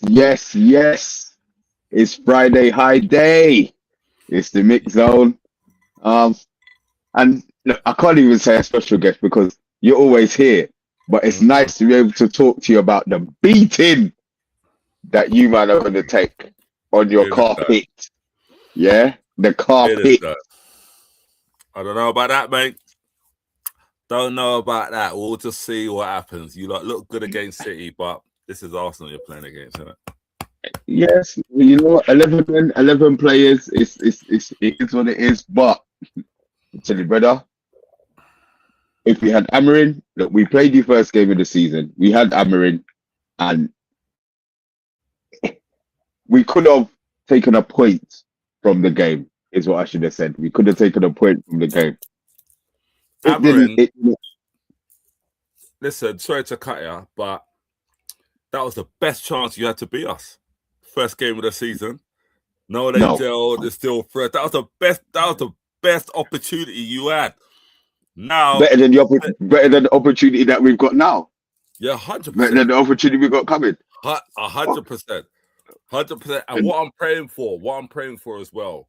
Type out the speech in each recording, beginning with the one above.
Yes. It's Friday high day. It's the mix zone. Um, and look, I can't even say a special guest because you're always here. But it's nice to be able to talk to you about the beating that you man are going to take on your carpet. Yeah, the carpet. I don't know about that, mate. Don't know about that. We'll just see what happens. You look good against City, but this is Arsenal you're playing against, isn't it? Yes, you know what? 11 players. It is what it is. But tell you, brother, if we had Amarin, look, we played the first game of the season. We had Amarin, and we could have taken a point from the game. Is what I should have said. We could have taken a point from the game. Amarin, listen, sorry to cut you, but that was the best chance you had to beat us. First game of the season. No, they gelled. It's still fresh. That was the best. That was the best opportunity you had. Now better than the opportunity that we've got now. Yeah, 100%. Better than the opportunity we've got coming. 100%. 100%. And what I'm praying for as well,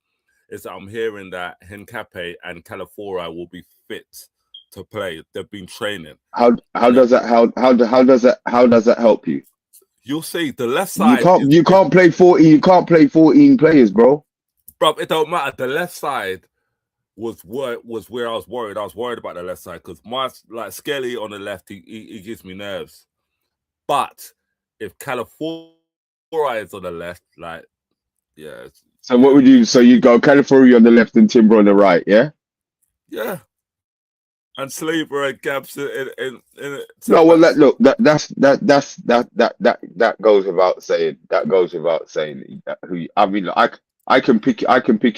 is that I'm hearing that Hincape and Calafiori will be fit to play. They've been training. How does that help you? You'll see the left side. You can't play 14 players, bro. Bro, it don't matter. The left side was where I was worried. I was worried about the left side because my Skelly on the left, he gives me nerves. But if Calafiori is on the left, yeah. So what would you? So you go Calafiori on the left and Timber on the right, yeah? Yeah. And Sleeper and Gabs in no, well, that goes without saying. That goes without saying. I can pick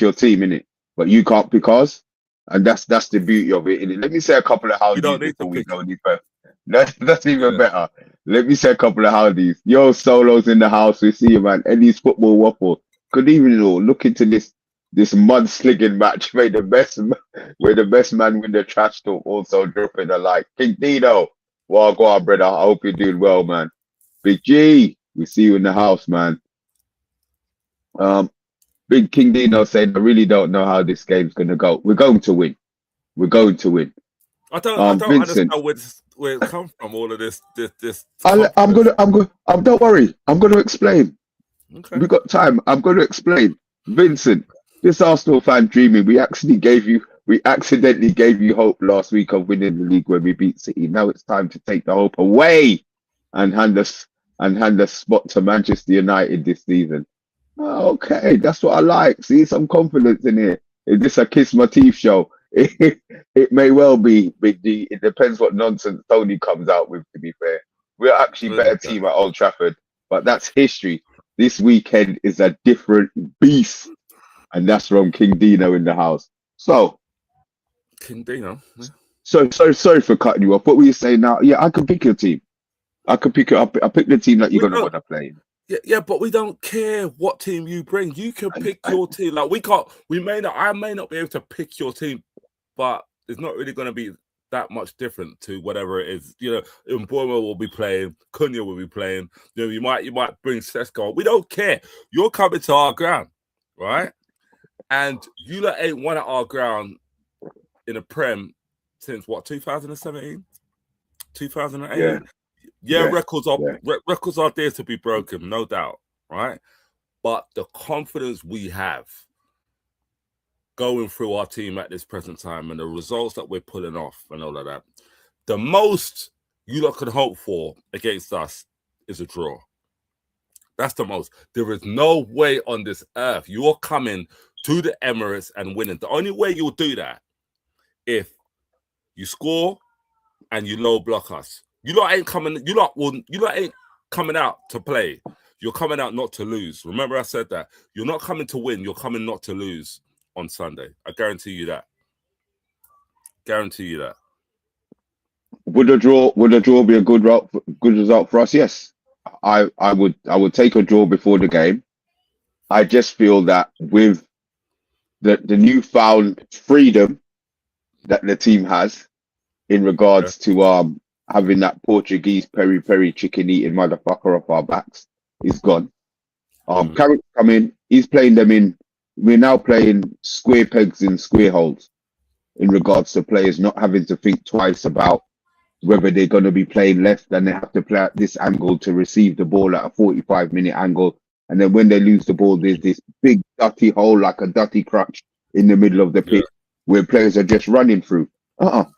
your team in it, but you can't pick ours, and that's the beauty of it. Innit? Let me say a couple of howdies before we go any further. That's even better. Let me say a couple of howdies. Yo, Solo's in the house. We see you, man. Eddie's football waffle. Good evening, all. Look into this mudslinging match where the best man win the trash talk, also dropping a like. King Dino, well, go on, brother. I hope you're doing well, man. Big G, we see you in the house, man. Big King Dino said, I really don't know how this game's gonna go. We're going to win. I don't understand where it comes from. All of this. Don't worry. I'm gonna explain. Okay. We got time. I'm gonna explain. Vincent, this Arsenal fan dreaming. We accidentally gave you hope last week of winning the league when we beat City. Now it's time to take the hope away and hand the spot to Manchester United this season. Oh, okay, that's what I like. See some confidence in here. Is this a kiss my teeth show? It may well be, Big D. It depends what nonsense Tony comes out with, to be fair. We're actually a better team at Old Trafford, but that's history. This weekend is a different beast. And that's from King Dino in the house. So, King Dino. Yeah. So sorry for cutting you off. What were you saying now? Yeah, I can pick your team. I can pick it up. I pick the team that you're gonna want to play. Yeah, but we don't care what team you bring. You can pick your team. Like I may not be able to pick your team, but it's not really gonna be that much different to whatever it is. You know, Mboma will be playing, Cunha will be playing. You know, you might bring Sesko. We don't care. You're coming to our ground, right? And you ain't won at our ground in a Prem since what, 2017? 2008? Yeah, records are there to be broken, no doubt, right? But the confidence we have going through our team at this present time and the results that we're pulling off and all of that, the most you lot can hope for against us is a draw. That's the most. There is no way on this earth you're coming to the Emirates and winning. The only way you'll do that if you score and you low block us. You lot ain't coming out to play. You're coming out not to lose. Remember I said that. You're not coming to win, you're coming not to lose on Sunday. I guarantee you that. Would a draw be a good result for us? Yes. I would take a draw before the game. I just feel that with the newfound freedom that the team has in regards to having that Portuguese peri chicken eating motherfucker off our backs, is gone. Carrick come in. He's playing them in. We're now playing square pegs in square holes in regards to players not having to think twice about whether they're going to be playing left and they have to play at this angle to receive the ball at a 45-minute angle. And then when they lose the ball, there's this big dirty hole like a dirty crutch in the middle of the pitch where players are just running through. That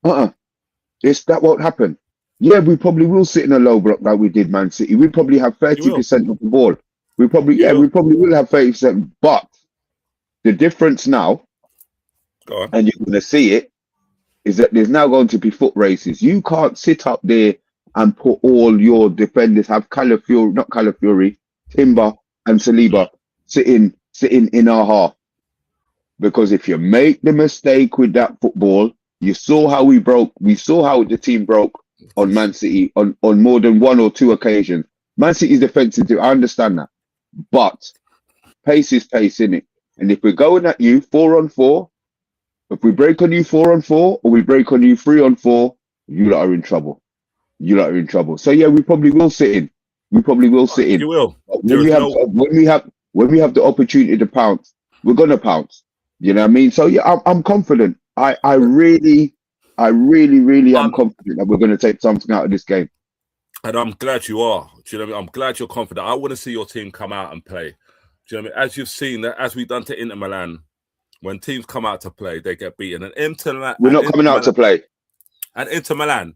won't happen. Yeah, we probably will sit in a low block like we did Man City. We probably have 30% of the ball. We probably will have 30%. But the difference now, and you're going to see it, is that there's now going to be foot races. You can't sit up there and put all your defenders, have Calafiori, Timber and Saliba sitting in our half. Because if you make the mistake with that football, you saw how we saw how the team broke on Man City on more than one or two occasions. Man City's defensive too, I understand that. But pace is pace, innit? And if we're going at you 4-on-4, if we break on you 4-on-4 or we break on you 3-on-4, you lot are in trouble. So yeah, we probably will sit in. You will. When we have the opportunity to pounce, we're gonna pounce. You know what I mean? So yeah, I'm confident. I really am confident that we're gonna take something out of this game. And I'm glad you are. Do you know what I mean? I'm glad you're confident. I want to see your team come out and play. Do you know what I mean? As you've seen, that as we've done to Inter Milan, when teams come out to play, they get beaten. And we're not coming out to play. And Inter Milan,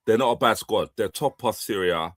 they're not a bad squad. They're top of Serie A.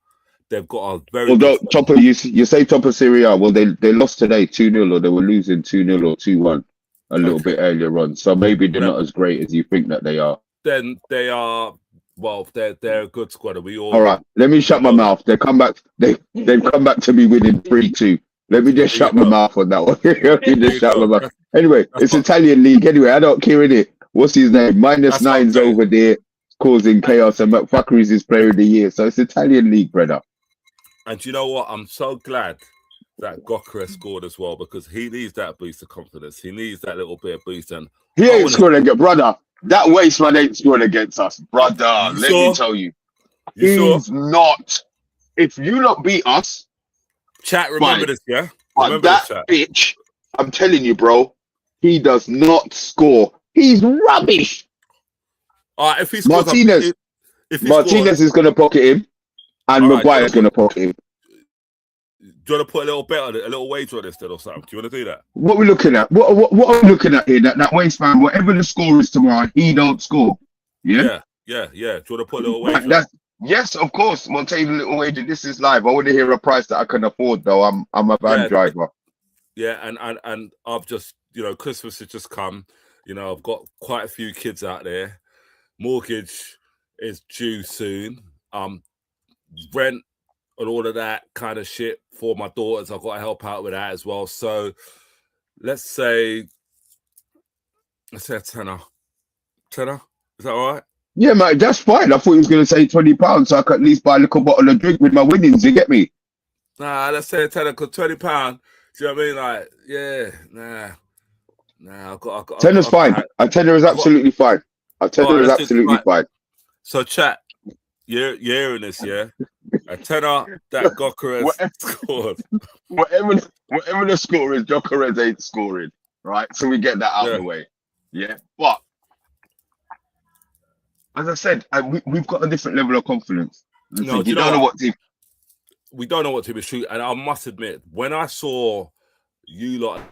They've got a very you say top of Serie A. Well, they lost today 2-0, or they were losing 2-0 or 2-1 a little bit earlier on. So maybe they're not as great as you think that they are. Then they are. Well, they're a good squad. All right. Let me shut my mouth. They've come back to me winning 3-2. Let me just shut my mouth on that one. Let me just shut my mouth. Anyway, it's Italian league. Anyway, I don't care in it. What's his name? -9's over there causing chaos, and McFuckery's his player of the year. So it's Italian league, brother. And you know what? I'm so glad that GOONER scored as well, because he needs that boost of confidence. He needs that little bit of boost. And he ain't scoring against, brother. That waste man ain't scoring against us, brother. Let me tell you. He's not. If you not beat us, chat, remember this, yeah? But that bitch, I'm telling you, bro, he does not score. He's rubbish. If he scores, Martinez is going to pocket him, and Maguire's going to pocket him. Do you want to put a little bet on it, a little wager on this, then, or something? Do you want to do that? What are we looking at? What are we looking at here? That waste man, whatever the score is tomorrow, he don't score. Yeah. Do you want to put a little wager? Yes, of course. We'll take a little wager. This is live. I want to hear a price that I can afford, though. I'm a van driver. Yeah, and I've just, Christmas has just come. I've got quite a few kids out there. Mortgage is due soon. Rent and all of that kind of shit for my daughters. I've got to help out with that as well. So let's say a tenner. Tenner? Is that all right? Yeah, mate, that's fine. I thought he was going to say £20, so I could at least buy a little bottle of drink with my winnings. You get me? Nah, let's say a tenner, because £20. Do you know what I mean? Like, yeah, nah. I've got. Tenner's fine. A tenner is absolutely fine. A tenner is absolutely fine. So, chat, you're hearing this, yeah? A tenner that GOONER has scored. Whatever the score is, GOONER ain't scoring, right? So we get that out of the way. Yeah, but as I said, we've got a different level of confidence. No, we don't know what team. We don't know what team is true, and I must admit, when I saw you lot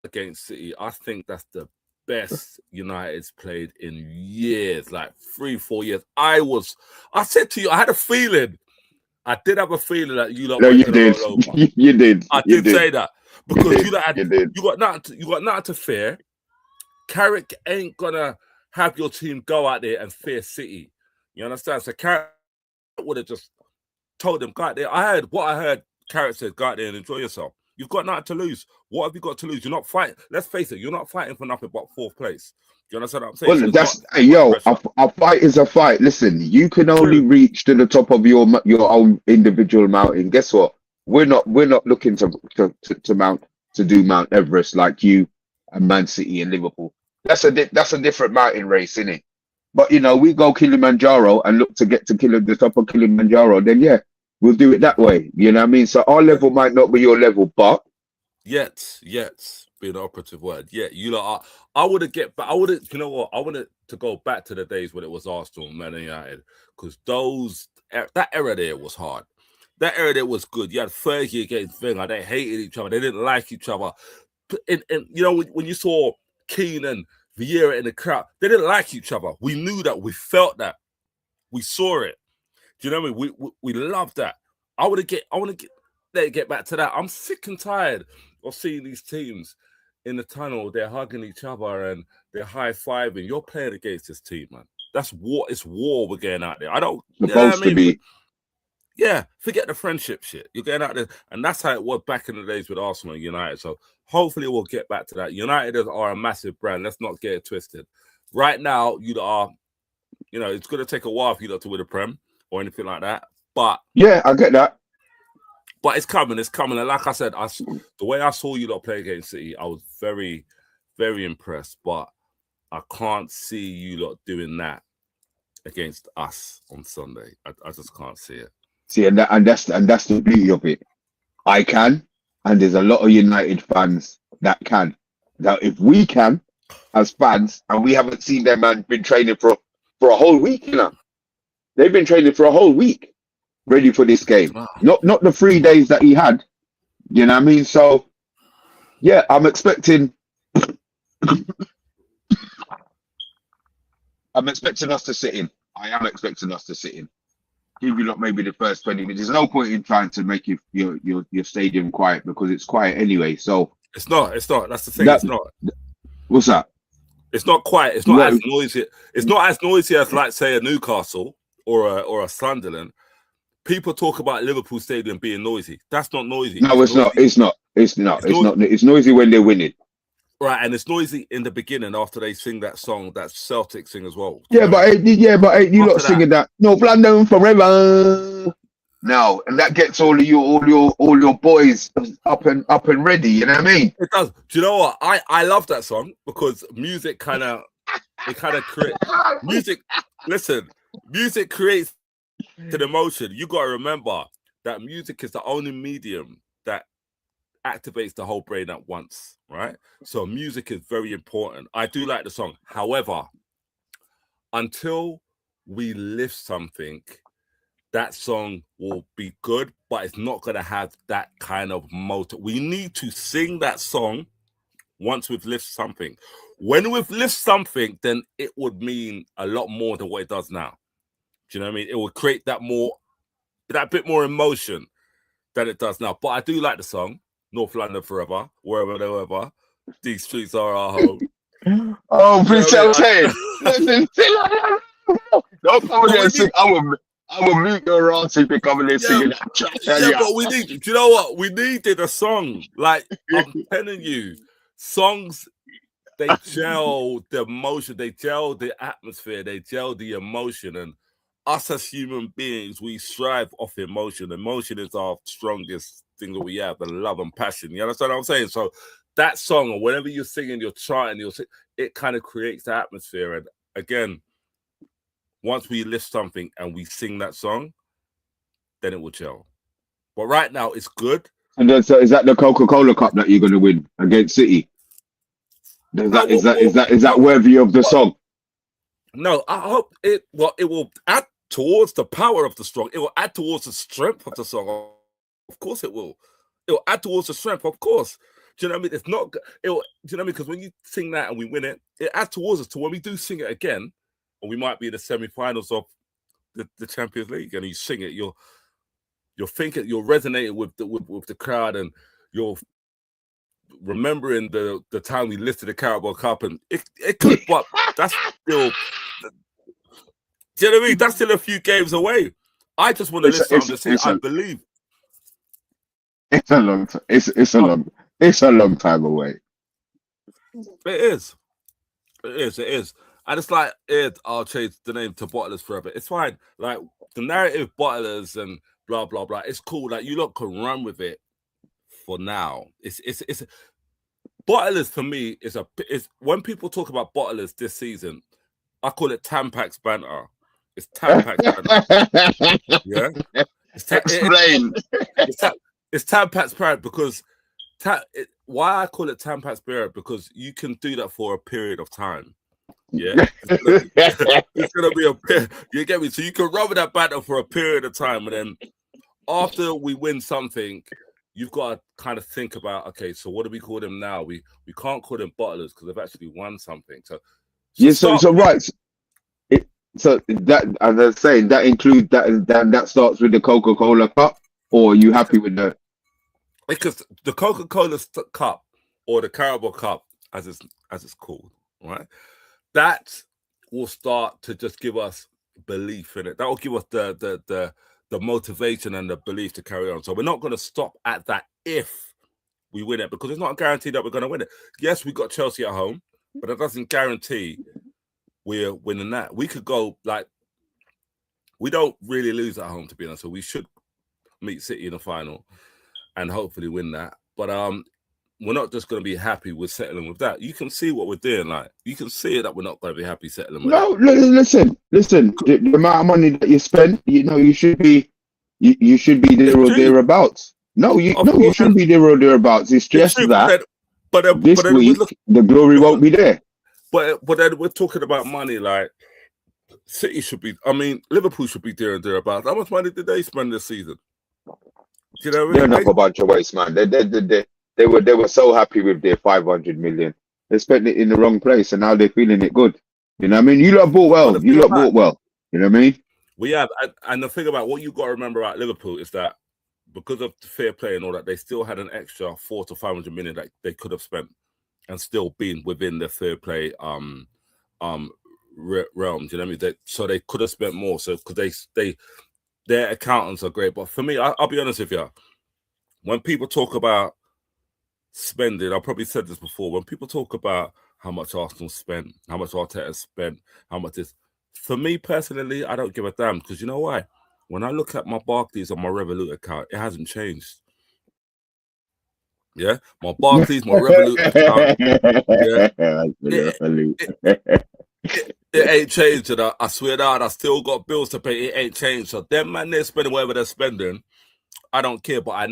against City, I think that's the best United's played in years, like 3-4 years. I said to you, I had a feeling. I did have a feeling that you lot. No, you did. You did. I did say that because you got nothing to fear. Carrick ain't gonna have your team go out there and fear City. You understand? So Carrick would have just told them, go out there. I heard Carrick said, go out there and enjoy yourself. You've got nothing to lose. What have you got to lose? You're not fighting. Let's face it, you're not fighting for nothing but 4th place. Do you understand what I'm saying? Well, a fight is a fight. Listen, you can only reach to the top of your own individual mountain. Guess what? We're not looking to do Mount Everest like you and Man City and Liverpool. That's a different mountain race, isn't it? But we go Kilimanjaro and look to get to the top of Kilimanjaro. Then We'll do it that way. You know what I mean? So our level might not be your level, but Yet, being an operative word. Yeah, you know, I would have get back. I would have, you know what? I wanted to go back to the days when it was Arsenal, Man United, because that era there was hard. That era there was good. You had Fergie against Wenger. They hated each other. They didn't like each other. And you know, when you saw Keane and Vieira in the crowd, they didn't like each other. We knew that. We felt that. We saw it. Do you know what I mean? We loved that. I want to get back to that. I'm sick and tired of seeing these teams in the tunnel. They're hugging each other and they're high-fiving. You're playing against this team, man. That's war. It's war we're getting out there. I don't. supposed to be. Yeah, forget the friendship shit. You're getting out there, and that's how it was back in the days with Arsenal and United. So hopefully we'll get back to that. United are a massive brand. Let's not get it twisted. Right now, you are, you know, it's going to take a while for you to win a Prem or anything like that. But Yeah, I get that. But it's coming. And like I said, the way I saw you lot play against City, I was very, very impressed. But I can't see you lot doing that against us on Sunday. I just can't see it. See, and that's the beauty of it. I can, and there's a lot of United fans that can. Now, if we can, as fans, and we haven't seen them, man, been training for a whole week, you know. They've been training for a whole week, ready for this game. Not the 3 days that he had. You know what I mean? So, yeah, I'm expecting us to sit in. I am expecting us to sit in. Give you lot maybe the first 20 minutes. There's no point in trying to make your stadium quiet because it's quiet anyway. So it's not. That's the thing. It's not. What's that? It's not quiet. It's not as noisy. It's not as noisy as, like, say, a Newcastle or a Sunderland. People talk about Liverpool Stadium being noisy. That's not noisy. No, it's not. It's not. It's not. It's noisy when they're winning. Right, and it's noisy in the beginning after they sing that song that Celtic sing as well. Yeah, but you lot singing that North London forever. No, and that gets all your boys up and ready. You know what I mean? It does. Do you know what? I love that song because music kind of creates music. Listen, music creates an emotion. You got to remember that music is the only medium that activates the whole brain at once, right? So music is very important. I do like the song. However, until we lift something, that song will be good, but it's not going to have that kind of motor. We need to sing that song once we've lifted something. When we've lifted something, then it would mean a lot more than what it does now. Do you know what I mean? It will create that bit more emotion than it does now. But I do like the song. North London forever, wherever, these streets are our home. Oh, please tell me. Listen, don't come there and sing. I will mute your ass if you come in there singing that. Yeah, but we need. Do you know what? We needed a song. Like, I'm telling you, songs, they gel the emotion, they gel the atmosphere, they gel the emotion. And us as human beings, we strive off emotion. Emotion is our strongest thing that we have, and love and passion. You understand what I'm saying? So that song, or whenever you're singing, you're chanting, it kind of creates the atmosphere. And again, once we lift something and we sing that song, then it will gel. But right now, it's good. And then, so is that the Coca-Cola Cup that you're going to win against City? Is that worthy of the song? No, I hope it. Well, it will add towards the power of the song. It will add towards the strength of the song. Of course, it will. It will add towards the strength. Of course. Do you know what I mean? It's not. It will. Do you know what I mean? Because when you sing that and we win it, it adds towards us. To when we do sing it again, and we might be in the semi-finals of the Champions League, and you sing it, you're thinking, you're resonating with the crowd, and you're remembering the time we lifted the Carabao Cup, and it could, but that's still. Do you know what I mean? That's still a few games away. I just want to listen to say I believe. It's a long time. It's a long time away. It is. And it's like, I'll change the name to Bottlers Forever. It's fine. Like, the narrative Bottlers and blah blah blah. It's cool. Like, you lot can run with it for now. It's Bottlers for me is when people talk about Bottlers this season, I call it Tampax banter. It's Tampax banter. Yeah. Explain. It's Tampat's period because why I call it Tampat's period because you can do that for a period of time. Yeah, it's gonna be a period. You get me? So you can run with that battle for a period of time, and then after we win something, you've got to kind of think about, okay, so what do we call them now? We can't call them bottlers because they've actually won something. So right. So that, as I was saying, that includes that starts with the Coca-Cola Cup, or are you happy with that? Because the Coca-Cola Cup or the Carabao Cup, as it's called, right? That will start to just give us belief in it. That will give us the motivation and the belief to carry on. So we're not going to stop at that if we win it, because it's not a guarantee that we're going to win it. Yes, we got Chelsea at home, but that doesn't guarantee we're winning that. We could go like, we don't really lose at home, to be honest. So we should meet City in the final and hopefully win that. But we're not just going to be happy with settling with that. You can see what we're doing. Like, you can see that we're not going to be happy settling with that. Listen. The amount of money that you spend, you should be there or thereabouts. No, you shouldn't be there or thereabouts. It's just that. But this week, the glory won't be there. But then we're talking about money. Like, City should be. I mean, Liverpool should be there and thereabouts. How much money did they spend this season? Do you know what I mean? They're not a bunch of waste, man. They were so happy with their 500 million. They spent it in the wrong place, and now they're feeling it good. You know what I mean? You lot bought well. You lot bought well. You know what I mean? We have, and the thing about what you got to remember about Liverpool is that because of the fair play and all that, they still had an extra 400 to 500 million that they could have spent and still been within the fair play realm. Do you know what I mean? So they could have spent more. So because their accountants are great, but for me, I'll be honest with you. When people talk about spending, I probably said this before. When people talk about how much Arsenal spent, how much Arteta spent, how much this, for me personally, I don't give a damn, because you know why? When I look at my Barclays on my Revolut account, it hasn't changed. Yeah, my Barclays, my Revolut account. Yeah, it ain't changed. And I swear that I still got bills to pay. It ain't changed. So them man, they're spending whatever they're spending. I don't care, but I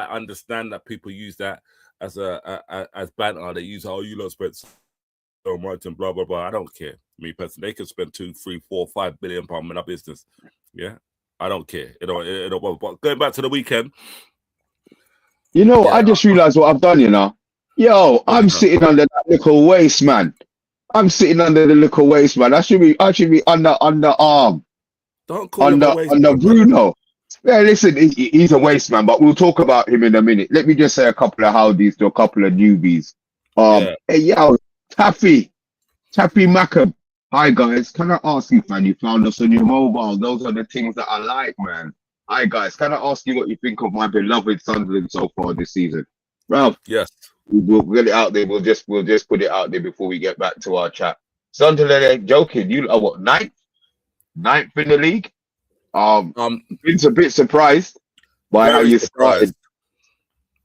understand that people use that as as banter. They use, oh, you lot spent so much and blah blah blah. I don't care. Me personally, they can spend 2, 3, 4, 5 billion pounds in our business. Yeah, I don't care. It don't. But going back to the weekend, I just realized what I've done. I'm sitting under that little waist, man. I'm sitting under the little waist, man. I should be under arm. Don't call him a waist under man, Bruno. Yeah, listen, he's a waste man, but we'll talk about him in a minute. Let me just say a couple of howdies to a couple of newbies. Hey, Taffy Mackham. Hi guys, can I ask you, man? You found us on your mobile. Those are the things that I like, man. Hi guys, can I ask you what you think of my beloved Sunderland so far this season? Ralph. Yes. We'll get it out there. We'll just put it out there before we get back to our chat. Sunderland ain't joking. You are what, ninth in the league? Been a bit surprised by how you started,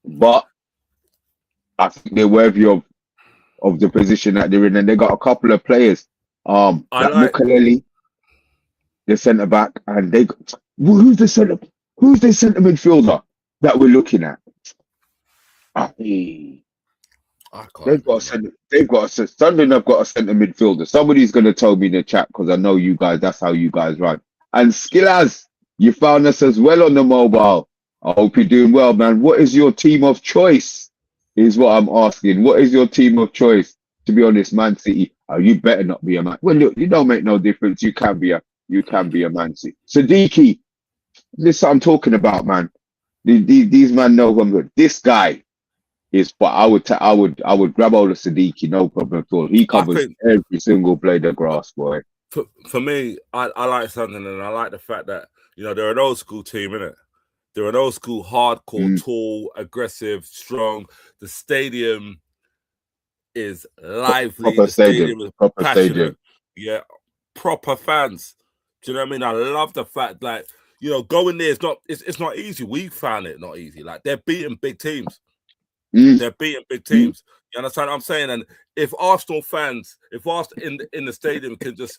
but I think they're worthy of the position that they're in, and they got a couple of players. Mukaleli, the centre back, and who's the centre midfielder that we're looking at? Sunderland have got a centre midfielder. Somebody's going to tell me in the chat, because I know you guys, that's how you guys run. And Skillaz, you found us as well on the mobile. I hope you're doing well, man. What is your team of choice? Is what I'm asking. What is your team of choice? To be honest, Man City. You better not be a Man. Well, look, you don't make no difference. You can be a Man City. Siddiqui, this is what I'm talking about, man. These man know who I'm good. This guy is, but I would grab all of Siddiqui, no problem at all. He covers every single blade of grass, boy. For me, I like Sunderland, and I like the fact that, they're an old school team, innit? They're an old school, hardcore, tall, aggressive, strong. The stadium is lively. Proper stadium is passionate. Stadium. Yeah, proper fans. Do you know what I mean? I love the fact, like, going there it's not easy. We found it not easy. Like, they're beating big teams. They're beating big teams. You understand what I'm saying? And if Arsenal fans, in the stadium can just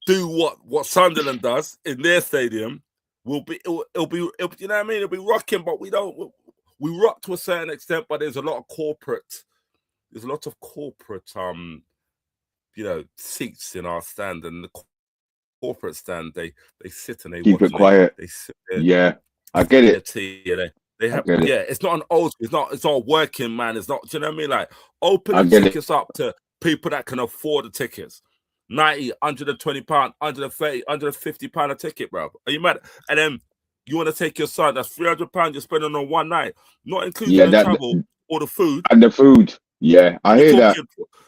do what Sunderland does in their stadium, you know what I mean? It'll be rocking, but we rock to a certain extent, but there's a lot of corporate, seats in our stand, and the corporate stand, they sit and they Keep watch it quiet. they sit there, Yeah, I get it. tea, they have, it's not an old, it's not a working man. It's not, do you know what I mean? Like, open the tickets up to people that can afford the tickets. 90, 120 pound, 130, 150 pound a ticket, bro. Are you mad? And then you want to take your son, that's 300 pounds you're spending on one night, not including the travel or the food. And the food. Yeah, I hear that.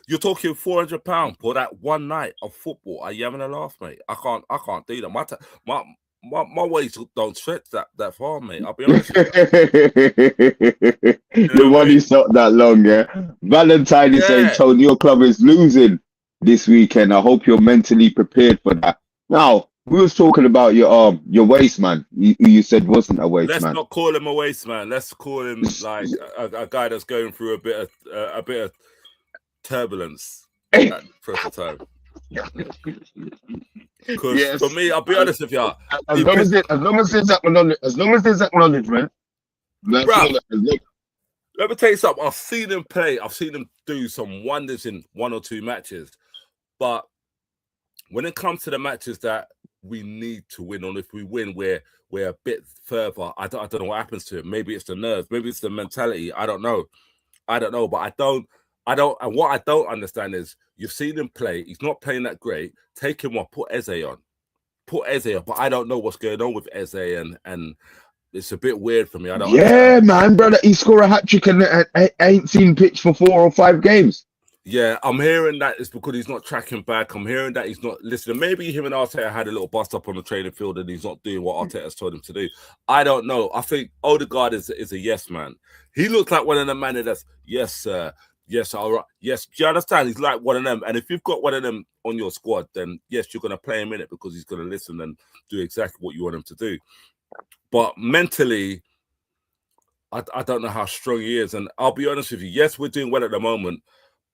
You're talking 400 pounds for that one night of football. Are you having a laugh, mate? I can't do that. My ways don't stretch that far, mate. I'll be honest with you. Your money's not that long, yeah. Valentine is saying, Tony, your club is losing this weekend. I hope you're mentally prepared for that. Now, we was talking about your waste man. You said wasn't a waste man. Let's not call him a waste man. Let's call him like a guy that's going through a bit of turbulence at present time. Because for me, I'll be honest with you. As long as there's acknowledgement, let me tell you something. I've seen him play. I've seen him do some wonders in 1 or 2 matches. But when it comes to the matches that we need to win, or if we win, we're a bit further. I don't know what happens to him. Maybe it's the nerves. Maybe it's the mentality. I don't know. But I don't. And what I don't understand is you've seen him play. He's not playing that great. Take him off. Put Eze on. But I don't know what's going on with Eze, and it's a bit weird for me. I don't. Yeah, man, brother. He scored a hat trick and I ain't seen pitch for 4 or 5 games. Yeah, I'm hearing that it's because he's not tracking back. I'm hearing that he's not listening. Maybe him and Arteta had a little bust up on the training field and he's not doing what Arteta's told him to do. I don't know. I think Odegaard is a yes man. He looks like one of the men that's yes, sir. Yes, all right. Yes, do you understand? He's like one of them. And if you've got one of them on your squad, then yes, you're going to play him in it because he's going to listen and do exactly what you want him to do. But mentally, I don't know how strong he is. And I'll be honest with you. Yes, we're doing well at the moment,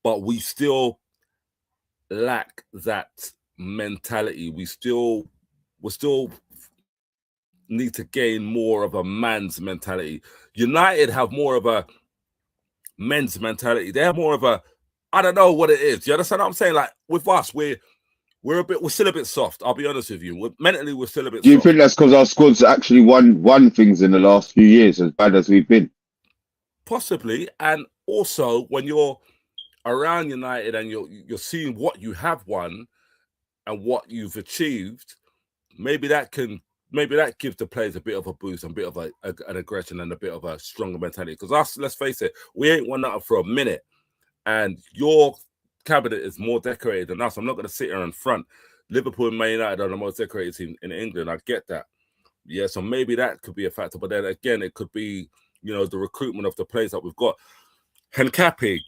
but we still lack that mentality. We still need to gain more of a man's mentality. United have more of a men's mentality. They have more of a, I don't know what it is. Do you understand what I'm saying? Like with us, we're still a bit soft. I'll be honest with you. Mentally, we're still a bit soft. Do you think that's because our squad's actually won things in the last few years, as bad as we've been? Possibly. And also when you're around United and you're seeing what you have won and what you've achieved, maybe that gives the players a bit of a boost and a bit of an aggression and a bit of a stronger mentality. Because let's face it, we ain't won nothing for a minute, and your cabinet is more decorated than us. I'm not going to sit here in front. Liverpool and Man United are the most decorated team in England. I get that. Yeah, so maybe that could be a factor. But then again, it could be, the recruitment of the players that we've got. Henkapi,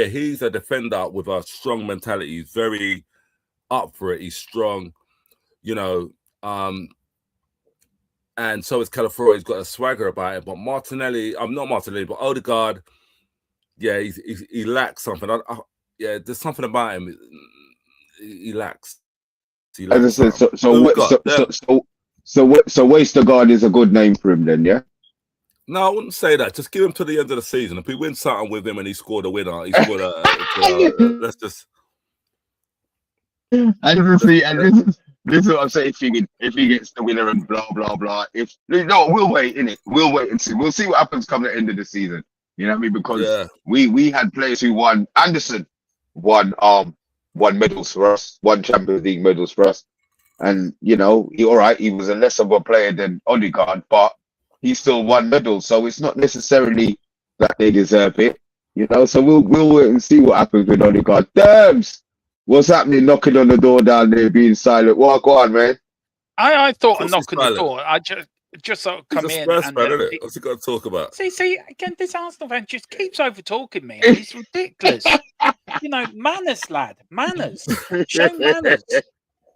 he's a defender with a strong mentality. He's very up for it. He's strong, and so is Calafiori. He's got a swagger about it. But Martinelli, not Martinelli, but Odegaard, yeah, he lacks something. There's something about him. He lacks. As I said, so Westergaard is a good name for him then, yeah? No, I wouldn't say that. Just give him to the end of the season. If we win something with him and he scored a winner, he scored let's just. This is what I'm saying. If he gets the winner and blah blah blah. We'll wait, innit? We'll wait and see. We'll see what happens come the end of the season. You know what I mean? Because we had players who won. Anderson won medals for us, won Champions League medals for us, and he was a less of a player than Odegaard, but he still won medals. So it's not necessarily that they deserve it, So we'll wait and see what happens with Odegaard. Terms. What's happening? Knocking on the door down there, being silent. Well, go on, man. I thought a knock on the door. I just sort of come in. What's he got to talk about? See, again, this Arsenal fan just keeps over talking me. It's ridiculous. Manners, lad, manners. Show manners.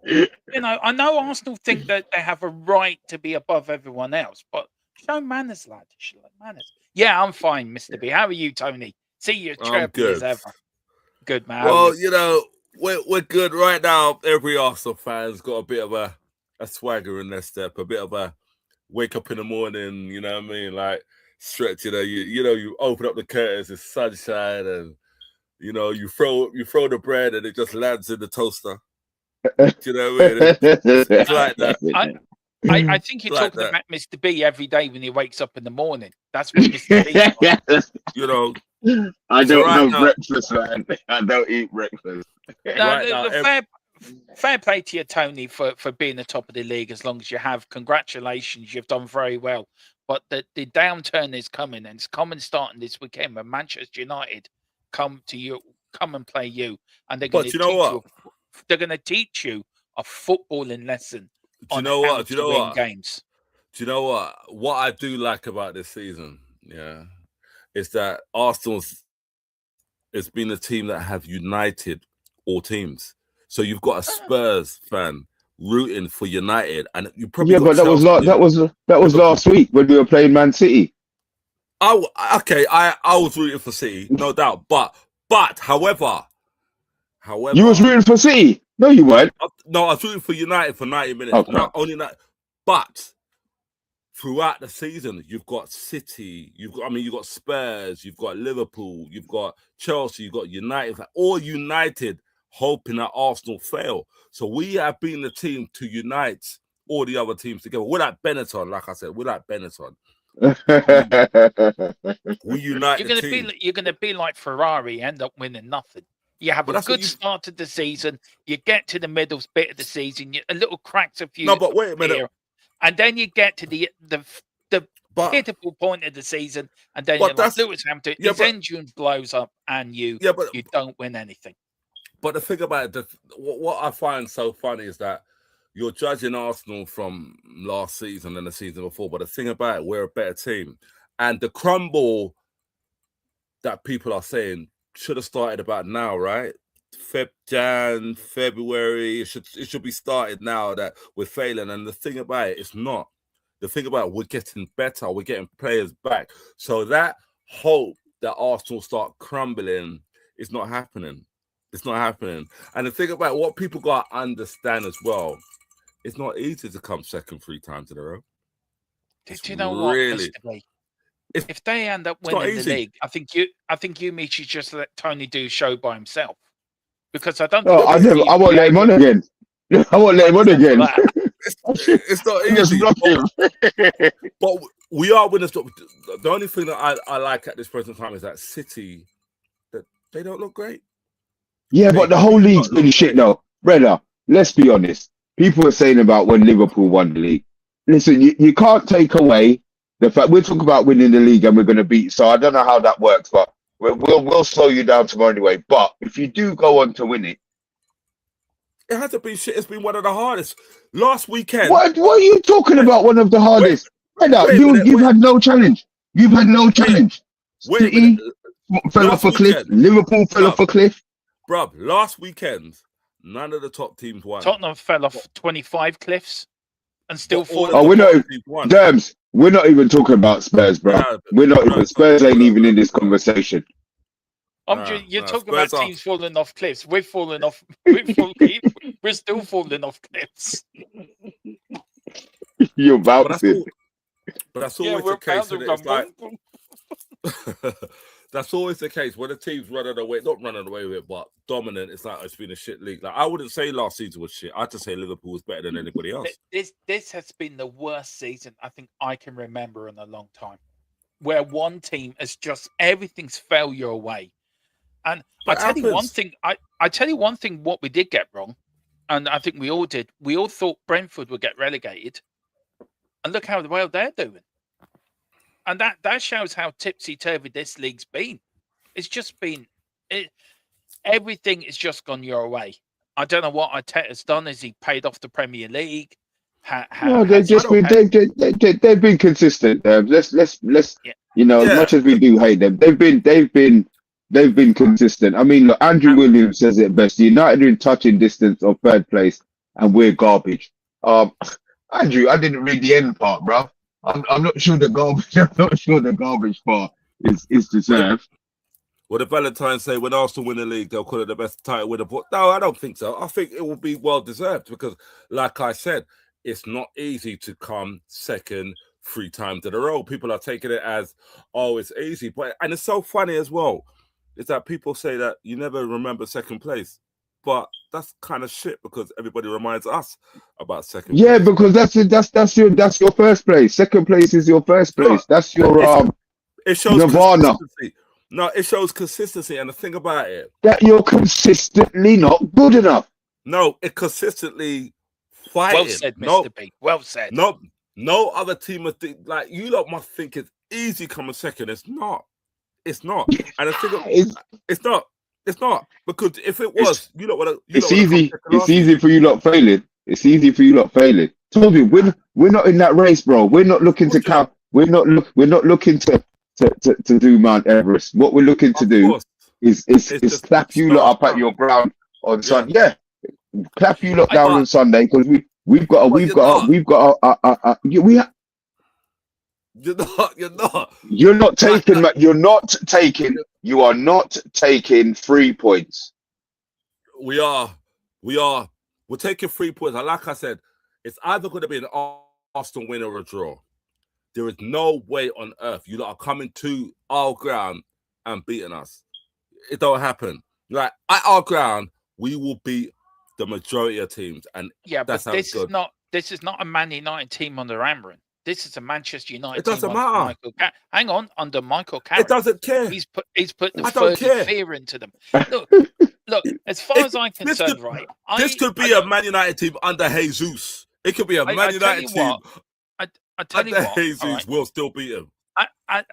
I know Arsenal think that they have a right to be above everyone else, but show manners, lad. Show manners. Yeah, I'm fine, Mr. B. How are you, Tony? See, you're chirpy as ever. Good, man. Well, we're good right now. Every Arsenal fan's got a bit of a a swagger in their step, a bit of a wake up in the morning, you know what I mean? Like stretch, you open up the curtains, it's sunshine, and you throw the bread and it just lands in the toaster. Do you know what I mean? It's like that. I think you're Like talking that. about Mr. B every day when he wakes up in the morning. That's what Mr. B's like. I So don't right know now- breakfast, man. I don't eat breakfast. No, Right now, fair play to you, Tony, for being the top of the league as long as you have. Congratulations, you've done very well. But the downturn is coming, and it's coming starting this weekend when Manchester United come and play you, and they're going But to you know what? they're going to teach you a footballing lesson Do you on know how what? Do to you know win what? games. Do you know what? What I do like about this season, is that Arsenal's it's been a team that have united all teams. So you've got a Spurs fan rooting for United, and you probably Yeah, got but Chelsea that was last week when we were playing Man City. I was rooting for City, no doubt. But however, You was rooting for City. No, you weren't. no, I was rooting for United for 90 minutes. Okay. Not only that, but throughout the season, you've got City, you've got Spurs, you've got Liverpool, you've got Chelsea, you've got United, all united, hoping that Arsenal fail. So we have been the team to unite all the other teams together. We're like Benetton, like I said, we're like Benetton. We unite the team. You're gonna be like Ferrari, end up winning nothing. You have a good start to the season. You get to the middle bit of the season. A little cracks a few. No, but wait a minute. Here, and then you get to the pivotal point of the season, and then like Lewis Hamilton, his engine blows up, and you don't win anything. But the thing about it, what I find so funny is that you're judging Arsenal from last season and the season before. But the thing about it, we're a better team, and the crumble that people are saying should have started about now, right? February, it should be started now that we're failing. And the thing about it, it's not. The thing about it, we're getting better, we're getting players back. So that hope that Arsenal start crumbling is not happening. It's not happening. And the thing about what people got to understand as well, it's not easy to come second 3 times in a row. Do you know what, Mr. B? If they end up winning the league, I think you should just let Tony do a show by himself. Because I don't. I won't let him on again. I won't let him on again. It's not easy. But we are winners. The only thing that I like at this present time is that City, that they don't look great. Yeah, but the whole league's been shit though. Brother, let's be honest. People are saying about when Liverpool won the league. Listen, you can't take away the fact we're talking about winning the league and we're going to beat. So I don't know how that works, but we'll slow you down tomorrow anyway. But if you do go on to win it, it hasn't been shit. It's been one of the hardest. Last weekend. What are you talking about? One of the hardest. You've had no challenge. You've had no challenge. City fell off a cliff. Liverpool fell off a cliff. Bruv, last weekend, none of the top teams won. Tottenham fell off 25 cliffs and still falling. Oh, we're not even talking about Spurs, bro. We're not even. Spurs ain't even in this conversation. You're talking about teams falling off cliffs. We're falling off. We're still falling off cliffs. You're about to. But that's always the case. That's always the case when the team's running away, not running away with it, but dominant. It's like it's been a shit league. Like I wouldn't say last season was shit. I'd just say Liverpool was better than anybody else. This has been the worst season I think I can remember in a long time, where one team has just everything's fell your way. And I tell you one thing. I tell you one thing. What we did get wrong, and I think we all did. We all thought Brentford would get relegated, and look how well they're doing. And that shows how tipsy-turvy this league's been. It's just been... everything has just gone your way. I don't know what Arteta's done. Has he paid off the Premier League? They've been consistent. Let's as much as we do hate them, they've been consistent. I mean, look, Andrew Williams says it best. United are in touching distance of third place, and we're garbage. Andrew, I didn't read the end part, bro. I'm not sure the garbage. I'm not sure the garbage part is deserved. Well, the Valentine's say when Arsenal win the league, they'll call it the best title winner. No, I don't think so. I think it will be well deserved because, like I said, it's not easy to come second 3 times in a row. People are taking it as, oh, it's easy. And it's so funny as well, is that people say that you never remember second place. But that's kind of shit because everybody reminds us about second Yeah, place. because that's your first place. Second place is your first place. That's your it shows Nirvana. Consistency. No, it shows consistency. And the thing about it, that you're consistently not good enough. No, it consistently fighting. Well said, Mr. B. Well said. No other team would think, like, you lot must think it's easy coming second. It's not. It's not. And the thing it's not. It's not. Because if it was, you don't want to. It's easy. It's easy for you lot failing. It's easy for you lot failing. Told you, we're not in that race, bro. We're not looking to count. We're not looking to do Mount Everest. What we're looking to do is clap you lot up at your ground on Sunday. Yeah, clap you lot down on Sunday because we've got You're not taking. You are not taking 3 points. We are. We're taking 3 points. And like I said, it's either going to be an Arsenal win or a draw. There is no way on earth you lot are coming to our ground and beating us. It don't happen. Like, at our ground, we will beat the majority of teams. And yeah, that's but this is not a Man United team under Amron. This is a Manchester United team. It doesn't matter. Hang on, under Michael Carrick. It doesn't care. He's put the further fear into them. Look. As far as I'm concerned, right? This could be a Man United team under Jesus. It could be a Man United team. I tell you what, Jesus right, will still beat him.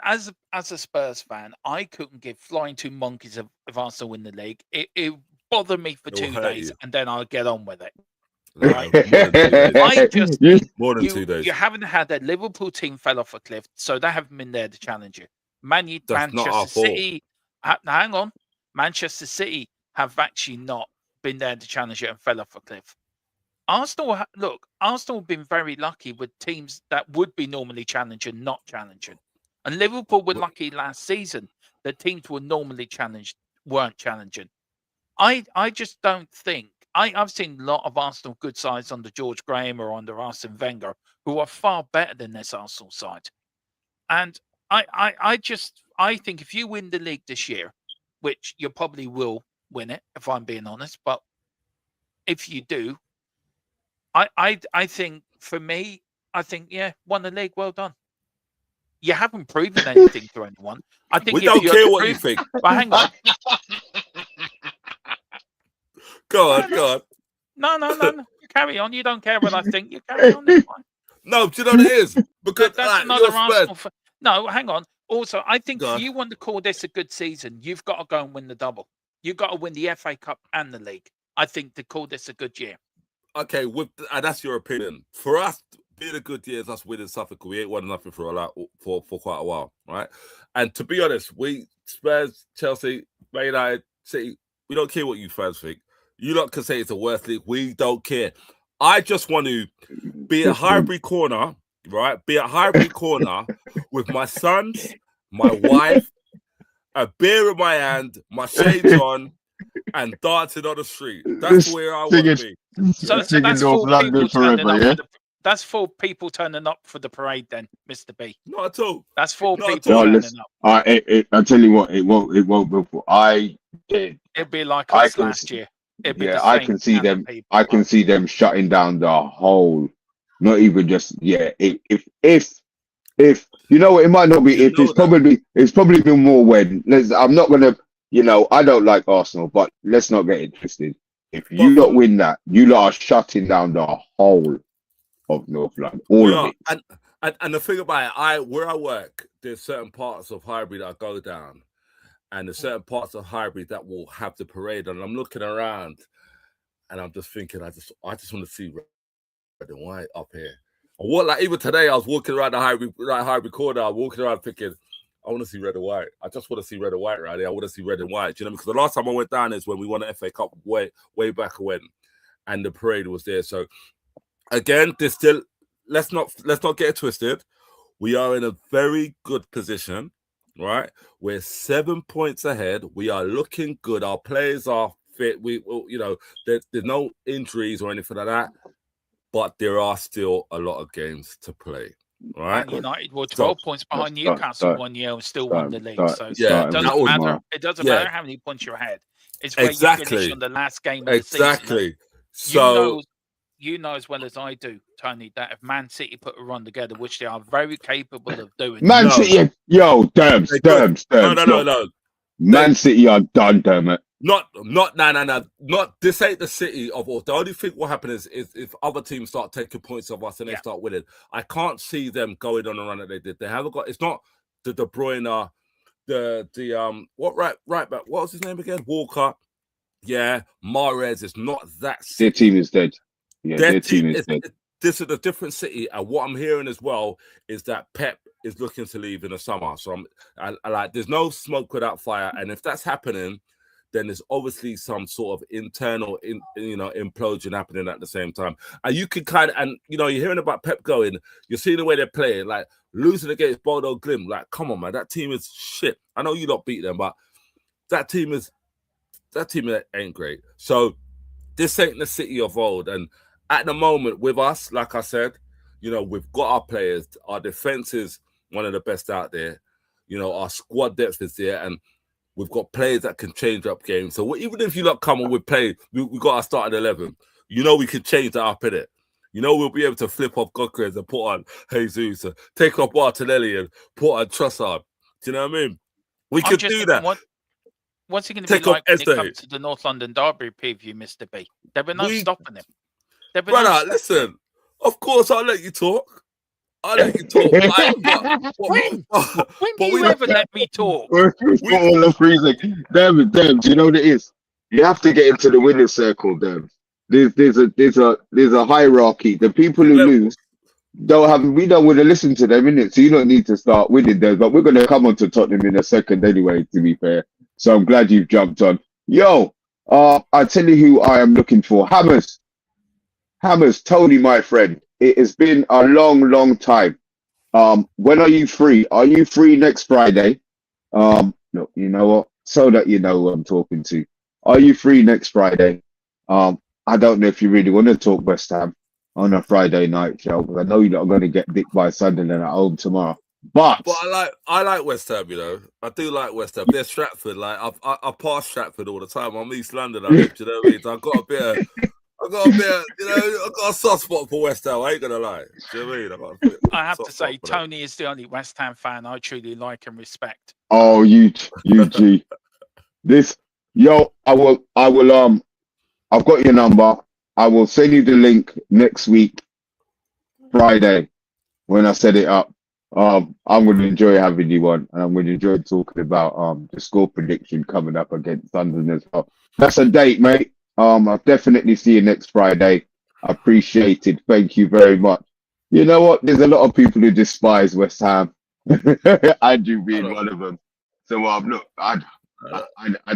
As a Spurs fan, I couldn't give flying 2 monkeys if Arsenal win the league. It bothered me for 2 days, and then I'll get on with it. Right? More than 2 days. You haven't had a Liverpool team fell off a cliff, so they haven't been there to challenge you. Manchester City, hang on, Manchester City have actually not been there to challenge you and fell off a cliff. Arsenal have been very lucky with teams that would be normally challenging, not challenging. And Liverpool were lucky last season that teams were normally challenged, weren't challenging. I just don't think, I've seen a lot of Arsenal good sides under George Graham or under Arsene Wenger who are far better than this Arsenal side. And I think if you win the league this year, which you probably will win it, if I'm being honest, but if you do, I think, for me, yeah, won the league, well done. You haven't proven anything to anyone. I think we don't care what you think. But hang on. Go on. No. Carry on. You don't care what I think. You carry on. No, do you know what it is? Because that's another Arsenal. No, hang on. Also, I think if you want to call this a good season, you've got to go and win the double. You've got to win the FA Cup and the league, I think, to call this a good year. Okay, that's your opinion. For us, being a good year is us winning Suffolk. We ain't won nothing for quite a while, right? And to be honest, we Spurs, Chelsea, Man United, City, we don't care what you fans think. You lot can say it's the worst league. We don't care. I just want to be at Highbury Corner, right? Be at Highbury Corner with my sons, my wife, a beer in my hand, my shades on, and dancing on the street. That's where I want to be. So that's for people turning up. That's for people turning up for the parade, then, Mr. B. Not at all. That's for people turning up. I tell you what, it won't be for. It'd be like us last year. I can see them. I can see them shutting down the whole. Not even just If you know what, it might not be. It's probably been more when. I'm not gonna. I don't like Arsenal, but let's not get it twisted. If you lot win that, you lot are shutting down the whole of North London, all of it. And the thing about it, where I work, there's certain parts of Highbury that I go down, and there's certain parts of Highbury that will have the parade. And I'm looking around, and I'm just thinking, I just want to see red and white up here. Even today, I was walking around the Highbury corner. I'm walking around thinking, I want to see red and white. I just want to see red and white right there. I want to see red and white. Do you know? Because the last time I went down is when we won the FA Cup way back when, and the parade was there. So again, there's still let's not get it twisted. We are in a very good position, right? We're 7 points ahead. We are looking good. Our players are fit. There's no injuries or anything like that. but there are still a lot of games to play. All right. Man United were 12 points behind Newcastle 1 year and still won the league. So it doesn't matter how many points you had. It's where you finish on the last game of the season. Exactly. So you know as well as I do, Tony, that if Man City put a run together, which they are very capable of doing. Man City, yo, Derms. No. Man City are done, damn it. Not. This ain't the City of all. The only thing what happen is if other teams start taking points of us and they start winning. I can't see them going on a run that they did. They haven't got. It's not the De Bruyne, the right back. What was his name again? Walker. Yeah, Mahrez is not that. City. Their team is dead. Yeah, their team is dead. This is a different City, and what I'm hearing as well is that Pep is looking to leave in the summer. So I like. There's no smoke without fire, and if that's happening, then there's obviously some sort of internal, implosion happening at the same time. And you can you're hearing about Pep going, you're seeing the way they're playing, like losing against Bodo Glimt. Like, come on, man, that team is shit. I know you don't beat them, but that team ain't great. So this ain't the City of old. And at the moment with us, like I said, we've got our players. Our defense is one of the best out there. Our squad depth is there, and we've got players that can change up games. So even if you come and we play, we got our starting 11. We can change that up, innit? We'll be able to flip off Gokrez and put on Jesus, take off Martinelli and put on Trossard. Do you know what I mean? We could do that. What's it going to be like when it comes to the North London Derby preview, Mr. B? There were no stopping him. Brother, listen, of course I'll let you talk. When do you ever let me talk? Damn, do you know what it is? You have to get into the winning circle, damn. There's a hierarchy. The people who lose we don't want to listen to them, innit? So you don't need to start winning them. But we're gonna come on to Tottenham in a second anyway, to be fair. So I'm glad you've jumped on. Yo, I tell you who I am looking for. Hammers, Tony, my friend. It has been a long time. When are you free? Are you free next Friday? No, you know what? So that you know who I'm talking to. Are you free next Friday? I don't know if you really want to talk West Ham on a Friday night show, because I know you're not going to get dicked by Sunderland at home tomorrow. But I like West Ham, I do like West Ham. They're Stratford. Like I pass Stratford all the time. I'm East London. Do you know what I mean? So I've got a bit of, I've got a soft spot for West Ham. I ain't gonna lie. Do you know what I mean? I have to say, Tony is the only West Ham fan I truly like and respect. Oh, you G. I will. I've got your number. I will send you the link next week, Friday, when I set it up. I'm going to enjoy having you on, and I'm going to enjoy talking about the score prediction coming up against Sunderland as well. That's a date, mate. I'll definitely see you next Friday. I appreciate it. Thank you very much. You know what? There's a lot of people who despise West Ham. Andrew being one of them. So look, I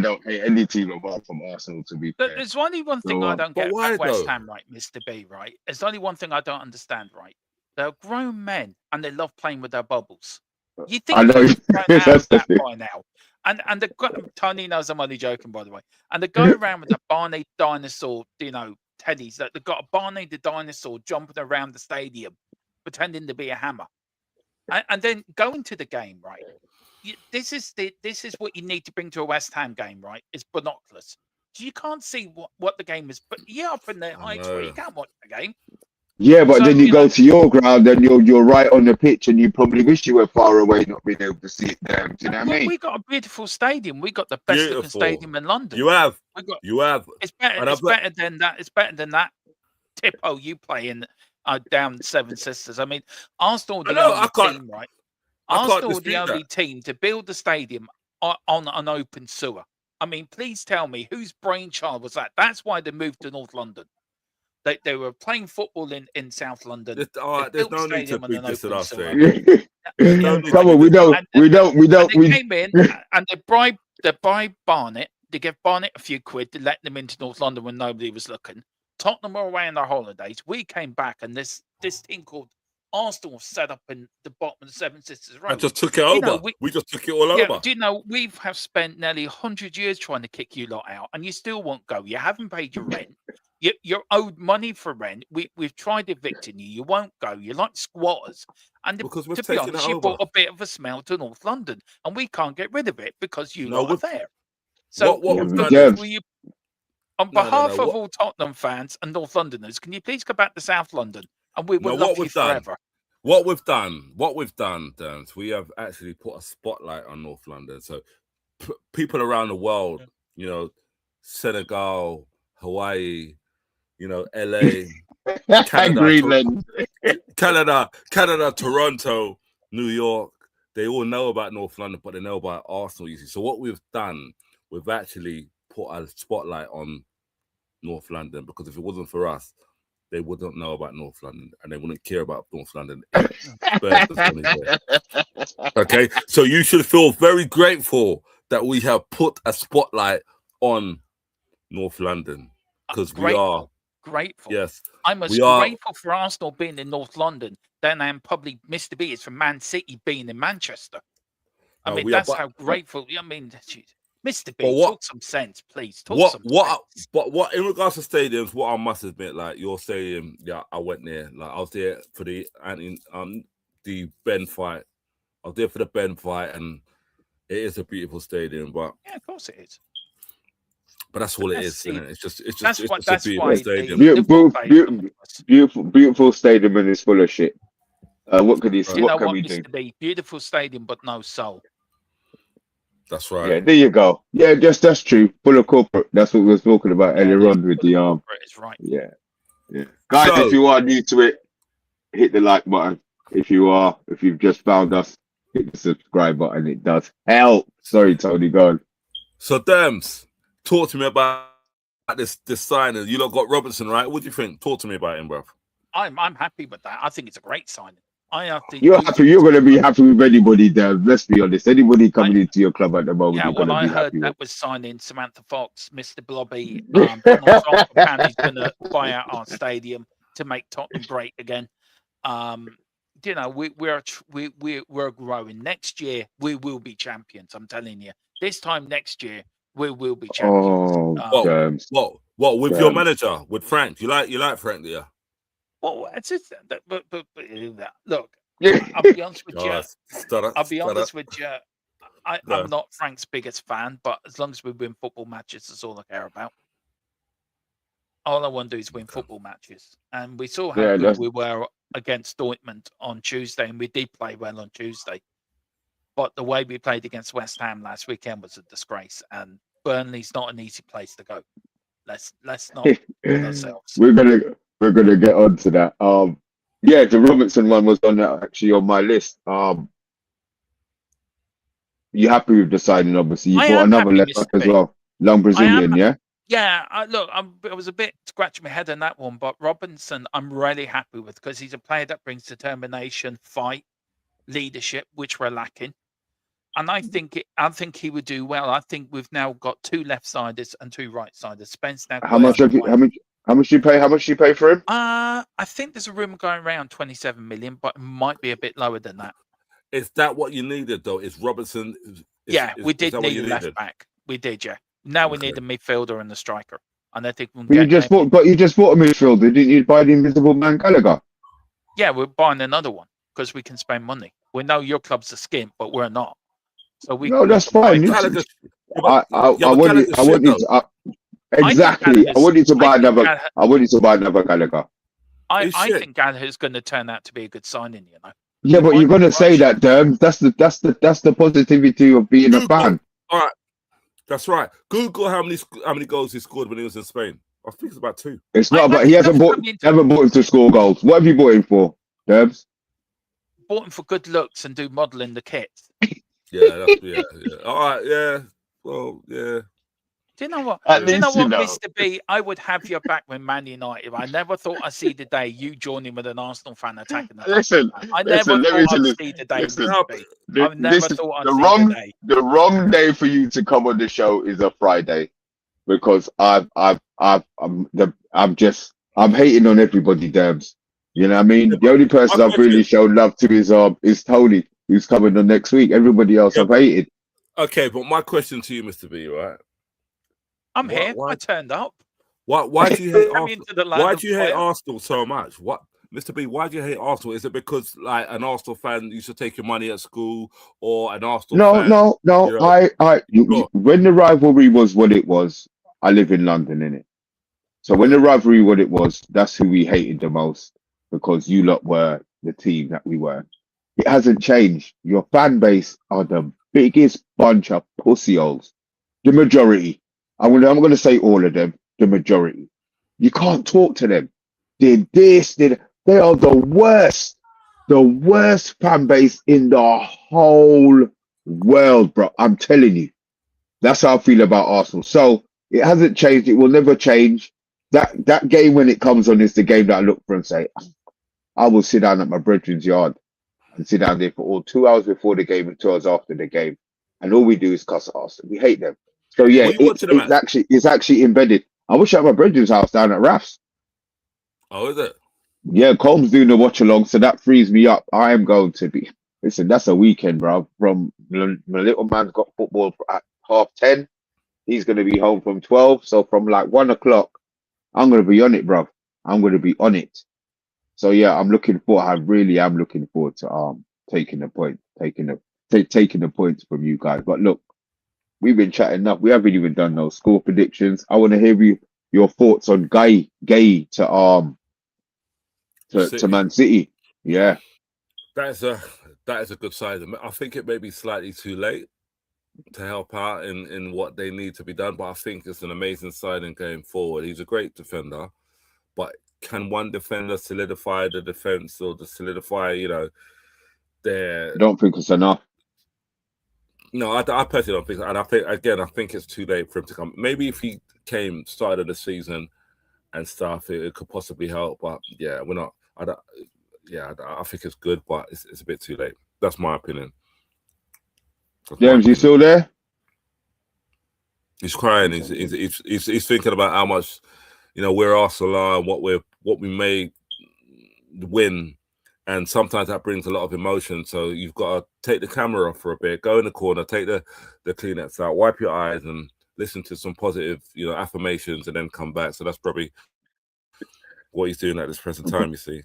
don't hate any team apart from Arsenal, to be fair. There's only one thing I don't get about West Ham, right, Mr. B, right? There's only one thing I don't understand, right? They're grown men and they love playing with their bubbles. You think that by now? And Tony knows I'm only joking, by the way. And they go around with the Barney dinosaur, teddies. That they've got a Barney the dinosaur jumping around the stadium, pretending to be a hammer, and then go into the game, right? This is what you need to bring to a West Ham game, right? It's binoculars. You can't see what the game is, but you're up in the heights where you can't watch the game. Yeah, but then you go to your ground and you're right on the pitch, and you probably wish you were far away, not being able to see it there. Do you know what I mean? We got a beautiful stadium. We got the best looking stadium in London. You have. It's better. It's better than that. It's better than that. Tippo you play in down Seven Sisters. I mean, Arsenal the only team, right? Arsenal the only team to build the stadium on an open sewer. I mean, please tell me whose brainchild was that? That's why they moved to North London. They were playing football in South London. There's no need to beat this at us. Come on, we don't. They came in and they bribed Barnett. They gave Barnett a few quid to let them into North London when nobody was looking. Tottenham were away on their holidays. We came back, and this thing called Arsenal set up in the bottom of the Seven Sisters Road. I just took it over. We just took it all over. Do you know, we have spent nearly 100 years trying to kick you lot out, and you still won't go. You haven't paid your rent. You're owed money for rent. We've tried evicting you. You won't go. You're like squatters. And Because we've to be taken honest, it you over. brought a bit of a smell to North London, and we can't get rid of it because you No, lot are we've- there. So, what Yeah, we've but done is, Dev, will you, on No, behalf of what- all Tottenham fans and North Londoners, can you please go back to South London, and we will No, love what you we've done- forever. What we've done, Derms, we have actually put a spotlight on North London. So people around the world, you know, Senegal, Hawaii, you know, LA, Canada, Greenland. Canada, Toronto, New York, they all know about North London, but they know about Arsenal, you see. So what we've done, we've actually put a spotlight on North London, because if it wasn't for us, they wouldn't know about North London and they wouldn't care about North London. Okay, so you should feel very grateful that we have put a spotlight on North London, because we are grateful. Yes, I'm as we are. grateful for Arsenal being in North London than I am probably Mr. B is for Man City being in Manchester. I No, mean, we are, that's but- how grateful. I mean, Mr. But B, what- talk some sense, please. Talk some sense. What in regards to stadiums, what I must admit, like your stadium, yeah, I went there. Like I was there for the Ben fight. I was there for the Ben fight, and it is a beautiful stadium. But Yeah, of course it is. that's all it That's is, it. isn't it? It's just That's a that's beautiful why stadium. Beautiful stadium, and it's full of shit. What can you? You know What can what, we do? Mr. B? Beautiful stadium, but no soul. That's right. Yeah, there you go. Yeah, that's true. Full of corporate. That's what we were talking about earlier on with the It's right. Yeah. Guys, So- if you are new to it, hit the like button. If you've just found us, hit the subscribe button. It does help. Sorry, Tony, go on. So, Dems, talk to me about this signing. You lot got Robertson, right? What do you think? Talk to me about him, bro. I'm happy with that. I think it's a great signing. You're happy. You're going to be happy with anybody there. Let's be honest. Anybody coming into your club at the moment, Yeah, you're going well, to I be heard happy that with. was signing Samantha Fox, Mr. Blobby. Donald Trump apparently is going to buy out our stadium to make Tottenham great again. You know, we're growing. Next year we will be champions. I'm telling you. This time next year we will be champions. What with your manager, with Frank? You like Frank, do you? Well, it's just but look. I'll be honest with you. I'll be honest with you. I'm not Frank's biggest fan, but as long as we win football matches, that's all I care about. All I want to do is win football matches. And we saw how good we were against Dortmund on Tuesday, and we did play well on Tuesday. But the way we played against West Ham last weekend was a disgrace, and Burnley's not an easy place to go. Let's not kid ourselves. We're gonna get onto that. Yeah, the Robertson one was actually on my list. You happy with the signing? Obviously, you bought another left back as well, long Brazilian, yeah. Yeah, I was a bit scratching my head on that one, but Robinson, I'm really happy with because he's a player that brings determination, fight, leadership, which we're lacking. And I think he would do well. I think we've now got 2 left-siders and 2 right-siders. Spence now. How much you pay? How much you pay for him? I think there's a rumor going around 27 million, but it might be a bit lower than that. Is that what you needed though? Is Robertson? We did need a left back. We did, yeah. Now we need a midfielder and a striker. And I think you just bought a midfielder, didn't you? Buy the Invisible Man Gallagher. Yeah, we're buying another one because we can spend money. We know your club's a skimp, but we're not. So that's fine. I want you to exactly. I want you to buy another. I want you to buy another Gallagher. I think Gallagher's going to turn out to be a good signing. You know. Yeah, but you're going to say that, Derm. That's the positivity of being a fan. All right, that's right. Google how many goals he scored when he was in Spain. I think it's about 2. It's not, but he haven't bought him to score goals. What have you bought him for, Derbs? Bought him for good looks and do modelling the kit. Yeah. All right, yeah. Well, yeah. Do you know what? Mr. B? I would have your back with Man United. I never thought I'd see the day you joining with an Arsenal fan attacking. I never thought I'd see the day. Mr. B. I never thought I'd see the day. The wrong day for you to come on the show is a Friday, because I'm hating on everybody, Derbs. You know what I mean? The only person I've really shown love to is Tony, who's coming on next week. Everybody else I've hated. Okay, but my question to you, Mr. B, right? I'm here. I turned up. Why do you hate Come Arsenal? into the land Why of do you hate fire. Arsenal so much? What, Mr. B? Why do you hate Arsenal? Is it because like an Arsenal fan used to take your money at school, or an Arsenal No, fan? no, no. You know, sure. When the rivalry was what it was, I live in London, innit? So when the Yeah. rivalry what it was, that's who we hated the most because you lot were the team that we were. It hasn't changed. Your fan base are the biggest bunch of pussyholes. The majority. I'm gonna say all of them. The majority. You can't talk to them. They're this. They are the worst. The worst fan base in the whole world, bro. I'm telling you. That's how I feel about Arsenal. So it hasn't changed. It will never change. That game when it comes on is the game that I look for and say, I will sit down at my brethren's yard and sit down there for all 2 hours before the game and 2 hours after the game. And all we do is cuss at Arsenal. We hate them. So yeah, Were you watching the match? it's actually embedded. I wish I had my brethren's house down at Raf's. Oh, is it? Yeah, Combs doing the watch along, so that frees me up. I am going to be. Listen, that's a weekend, bro. From my little man's got football at 10:30. He's going to be home from 12. So from like 1 o'clock, I'm going to be on it, bro. I'm going to be on it. So yeah, I really am looking forward to taking the points from you guys. But look, we've been chatting up. We haven't even done no score predictions. I want to hear your thoughts on Gay to City. Man City. Yeah. That is a good side. I think it may be slightly too late to help out in what they need to be done, but I think it's an amazing signing going forward. He's a great defender, but can one defender solidify the defense or solidify, their? I don't think it's enough. No, I personally don't think so. And I think it's too late for him to come. Maybe if he started of the season and stuff, it could possibly help. But yeah, we're not. I think it's good, but it's a bit too late. That's my opinion. James, you still there? He's crying. He's thinking about how much, we're Arsenal and what we may win, and sometimes that brings a lot of emotion. So you've got to take the camera off for a bit, go in the corner, take the Kleenex out, wipe your eyes, and listen to some positive, affirmations, and then come back. So that's probably what he's doing at this present time. You see.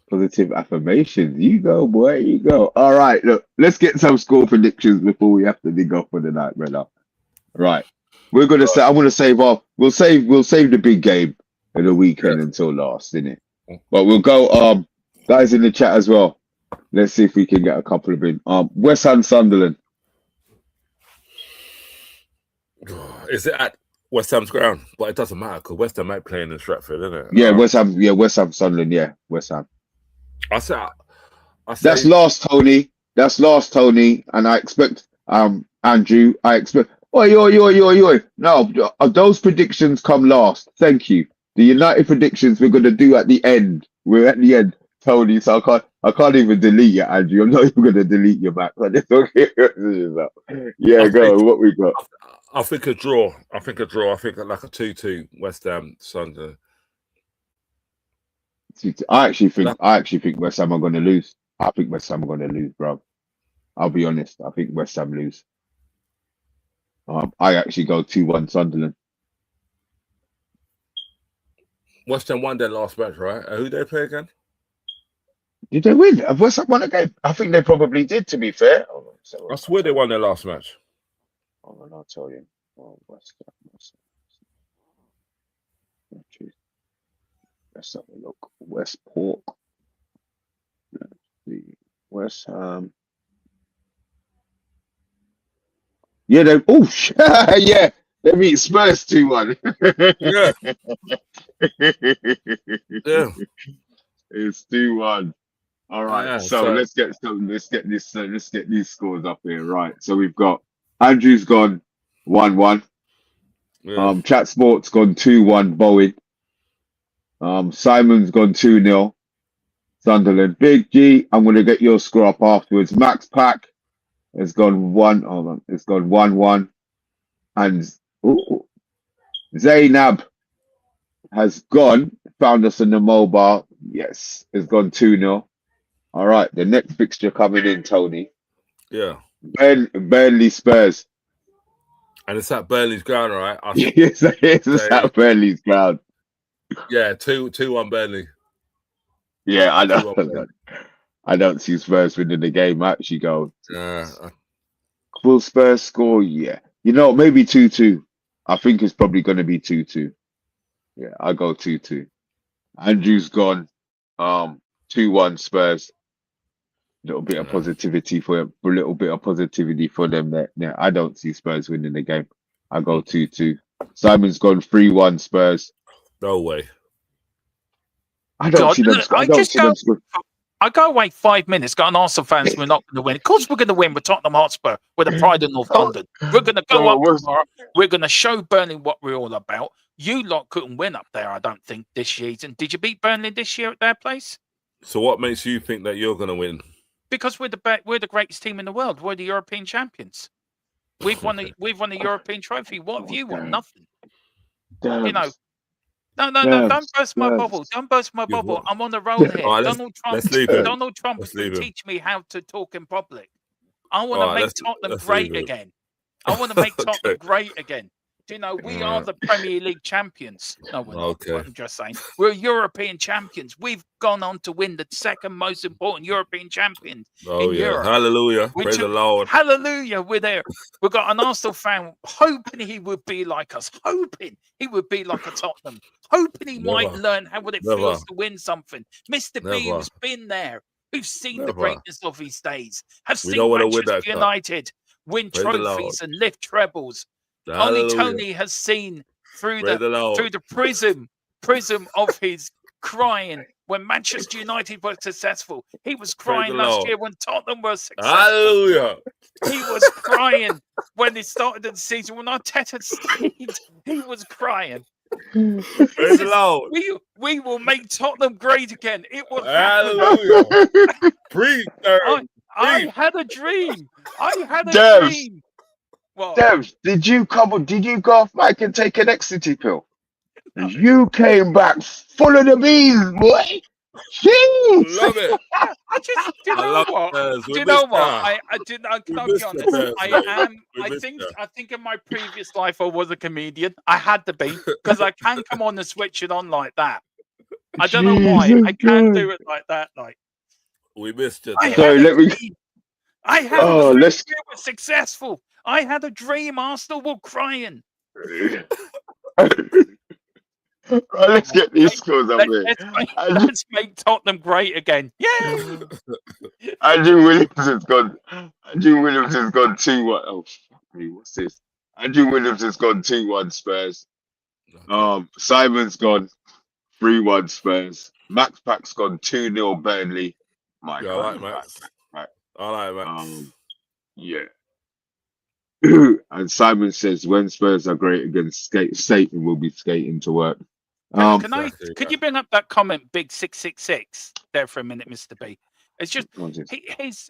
Positive affirmations. You go, boy. You go. All right. Look, let's get some score predictions before we have to dig off for the night, brother. Right. We're gonna say. I'm gonna save off. We'll save the big game of the weekend until last, innit? But we'll go. Guys in the chat as well. Let's see if we can get a couple of in. West Ham Sunderland. Is it at West Ham's ground? But it doesn't matter because West Ham might play in Stratford, isn't it? Yeah, West Ham. Yeah, West Ham Sunderland. Yeah, West Ham. I say that's last, Tony. That's last, Tony. And I expect Andrew. I expect. Oi. No, those predictions come last. Thank you. The United predictions we're gonna do at the end. We're at the end, Tony. So I can't even delete you, Andrew. I'm not even gonna delete you back. Yeah, go. What we got? I think a draw. I think like a 2-2 West Ham Sunderland. I actually think West Ham are going to lose. I think West Ham are going to lose, bro. I'll be honest. I think West Ham lose. I actually go 2-1 Sunderland. West Ham won their last match, right? Who they play again? Did they win? Have West Ham won a game? I think they probably did, to be fair. I swear they won their last match. I'll tell you. West Ham. Let's have a look. Westport. Let's see. West Ham. Yeah, yeah. They beat Spurs 2-1. Yeah. Yeah. It's 2-1. All right. Yeah, so let's get these scores up here. Right. So we've got Andrew's gone 1-1. Yeah. Chat Sports gone 2-1 Bowen. Simon's gone 2-0 Sunderland. Big G, I'm gonna get your score up afterwards. Max Pack has gone 1-1. And Zainab has found us in the mobile. Yes, has gone 2-0. All right, the next fixture coming in, Tony. Yeah. Burnley Spurs. And it's at Burnley's ground, right? Yes, it's at Burnley's ground. Yeah, 2-1 Burnley. Yeah, I 2-1 know. Burnley. I don't see Spurs winning the game. I actually go. Yeah. Will Spurs score? Yeah. You know, maybe 2-2. I think it's probably going to be 2-2. Yeah, I go 2-2. Andrew's gone. 2-1 Spurs. Little bit of positivity for a little bit of positivity for them there. Yeah, I don't see Spurs winning the game. I go 2-2. Simon's gone 3-1 Spurs. No way. I don't see them. I don't see them score. I go away 5 minutes. Got an Arsenal fans. We're not going to win. Of course, we're going to win with Tottenham Hotspur, with the pride of North London. We're going to go up tomorrow. We're going to show Burnley what we're all about. You lot couldn't win up there, I don't think, this season. Did you beat Burnley this year at their place? So what makes you think that you're going to win? Because we're the greatest team in the world. We're the European champions. We've won the European trophy. What have you won? Nothing. Damn. You know. No. Don't burst my bubble. Don't burst my bubble. I'm on the roll here. Right, Donald Trump is going to teach me how to talk in public. I want to make Tottenham great again. I want to make Tottenham great again. Do you know, we are the Premier League champions. No, we're not. I'm just saying. We're European champions. We've gone on to win the second most important European champion in Europe. Hallelujah. Praise the Lord. Hallelujah. We're there. We've got an Arsenal fan hoping he would be like us. Hoping he would be like a Tottenham. Hoping he might learn what it feels to win something. Mr. B, who's been there, who's seen the greatness of his days, have seen Manchester United win trophies and lift trebles. Only Tony has seen through the prism of his crying when Manchester United were successful. He was crying last year when Tottenham were successful. Hallelujah. He was crying when he started the season. When Arteta stayed, he was crying. Praise the Lord. We will make Tottenham great again. It will happen. Preach, I had a dream. I had a dream. Dev, did you go off mic and take an ecstasy pill? No. You came back full of the beans, boy. Jeez. Love it. Do you know what? I can be honest. I think in my previous life I was a comedian. I had to be because I can come on and switch it on like that. I don't know why. I can't do it like that. Like we missed it. Sorry, let me. I had a dream. It was successful. I had a dream. Arsenal were crying. Right, let's get these scores up here. Let's make Tottenham great again. Yay! Andrew Williams has gone 2-1. Oh, fuck me, what's this? Andrew Williams has gone 2-1 Spurs. Simon's gone 3-1 Spurs. Max Pack's gone 2-0 Burnley. I like Max. Right. I like Max. Yeah. And Simon says when Spurs are great against Satan will be skating to work. Could you bring up that comment, Big 666, there for a minute, Mr. B? It's just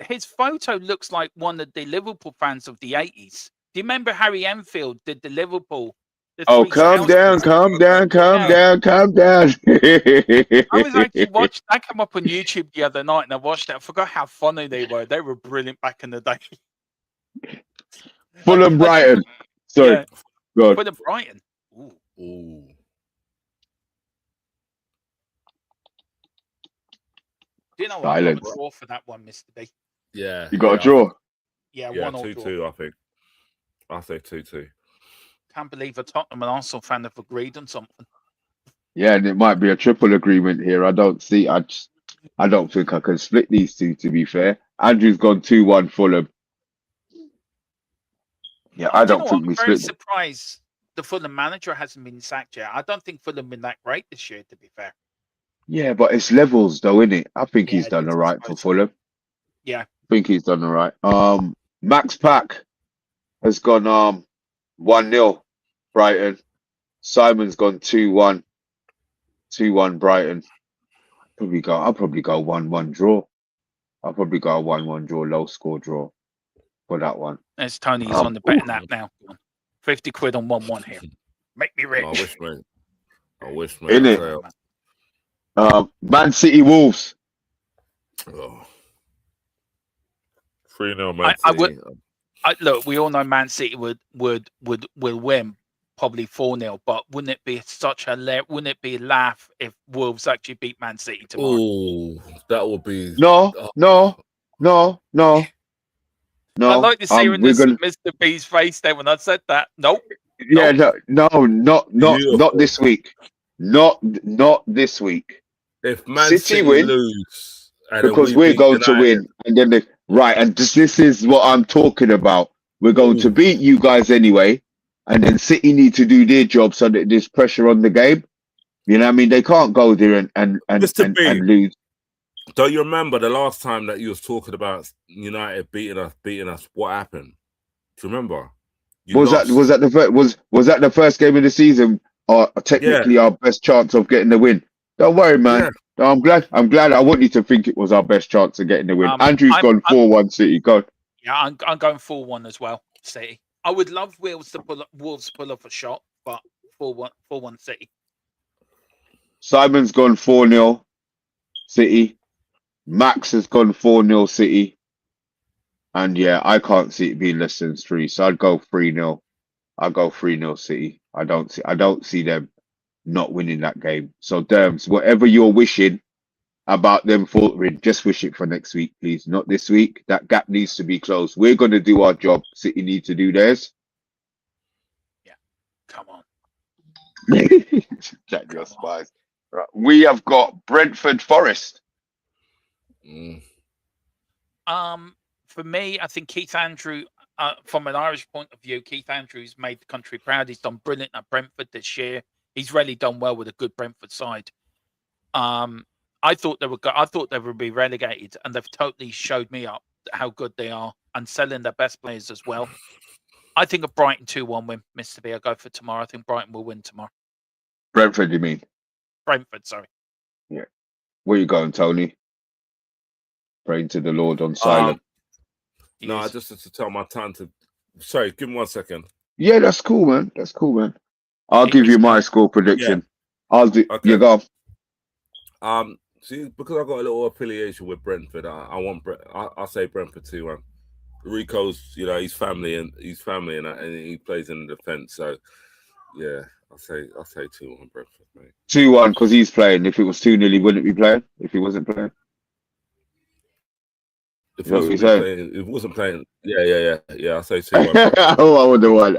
his photo looks like one of the Liverpool fans of the 80s. Do you remember Harry Enfield did the Liverpool? Calm down. I was actually watching. I came up on YouTube the other night and I watched it. I forgot how funny they were. They were brilliant back in the day. Fulham Brighton. Sorry. Yeah. Fulham Brighton. Ooh. Do you know what? I got a draw for that one, Mr. B. Yeah. You got a draw? Yeah, 2-2, I think. I say 2-2. Can't believe a Tottenham and Arsenal fan have agreed on something. Yeah, and it might be a triple agreement here. I don't think I can split these two, to be fair. Andrew's gone 2-1 Fulham. Yeah, I don't think we split. I'm very surprised the Fulham manager hasn't been sacked yet. I don't think Fulham been that great this year, to be fair. Yeah, but it's levels though, isn't it? I think he's done all right for Fulham. Yeah. I think he's done all right. Max Pack has gone 1-0 Brighton. Simon's gone 2-1. 2-1 Brighton. I'll probably go 1-1 draw. I'll probably go a 1-1 draw, low score draw for that one. There's Tony. He's on the betting app now. 50 quid on 1-1 here. Make me rich. I wish, man. Isn't it? Man City Wolves. 3-0 Man City. look, we all know Man City will win probably 4-0, but wouldn't it be wouldn't it be a laugh if Wolves actually beat Man City tomorrow? Oh, that would be No. I like to see We're gonna. Mr. B's face there when I said that. Nope. Yeah, not beautiful. this week. Not this week. If Man City City win, lose, and then because we we're beat going to United, win, and then right, and this is what I'm talking about. We're going to beat you guys anyway, and then City need to do their job so that there's pressure on the game. You know what I mean? They can't go there and lose. Don't you remember the last time that you was talking about United beating us? What happened? Do you remember? Was that the first game of the season? Technically our best chance of getting the win. Don't worry, man. Yeah. I'm glad. I want you to think it was our best chance of getting the win. Andrew's gone 4-1 City. Go. Yeah, I'm going 4-1 as well. City. I would love Wolves to pull off a shot, but 4-1 City. Simon's gone 4-0 City. Max has gone 4-0 City. And yeah, I can't see it being less than 3, so I'd go 3-0. I'll go 3-0 City. I don't see them not winning that game. So Derms, whatever you're wishing about them faltering, just wish it for next week, please. Not this week. That gap needs to be closed. We're gonna do our job. City need to do theirs. Yeah. Come on. Jack your spies. Right. We have got Brentford Forest. For me, I think Keith Andrew, from an Irish point of view, Keith Andrews made the country proud. He's done brilliant at Brentford this year. He's really done well with a good Brentford side. I thought they would be relegated, and they've totally showed me up how good they are and selling their best players as well. I think a Brighton 2-1 win, Mr. B. I'll go for tomorrow. I think Brighton will win tomorrow. Brentford, you mean? Brentford, sorry. Yeah. Where you going, Tony? Praying to the Lord on silent. No, I just had to tell my time to. Sorry, give me 1 second. Yeah, that's cool, man. I'll give you my score prediction. Yeah. I'll do. Okay. You go. See, because I've got a little affiliation with Brentford, I'll say Brentford 2-1. Rico's, he's family and that, and he plays in the defense. So, yeah, I'll say 2-1 Brentford, mate. 2-1 because he's playing. If it was 2-0, he wouldn't be playing. If he wasn't playing. If it wasn't playing, yeah. I'll say 2-1. I wonder what.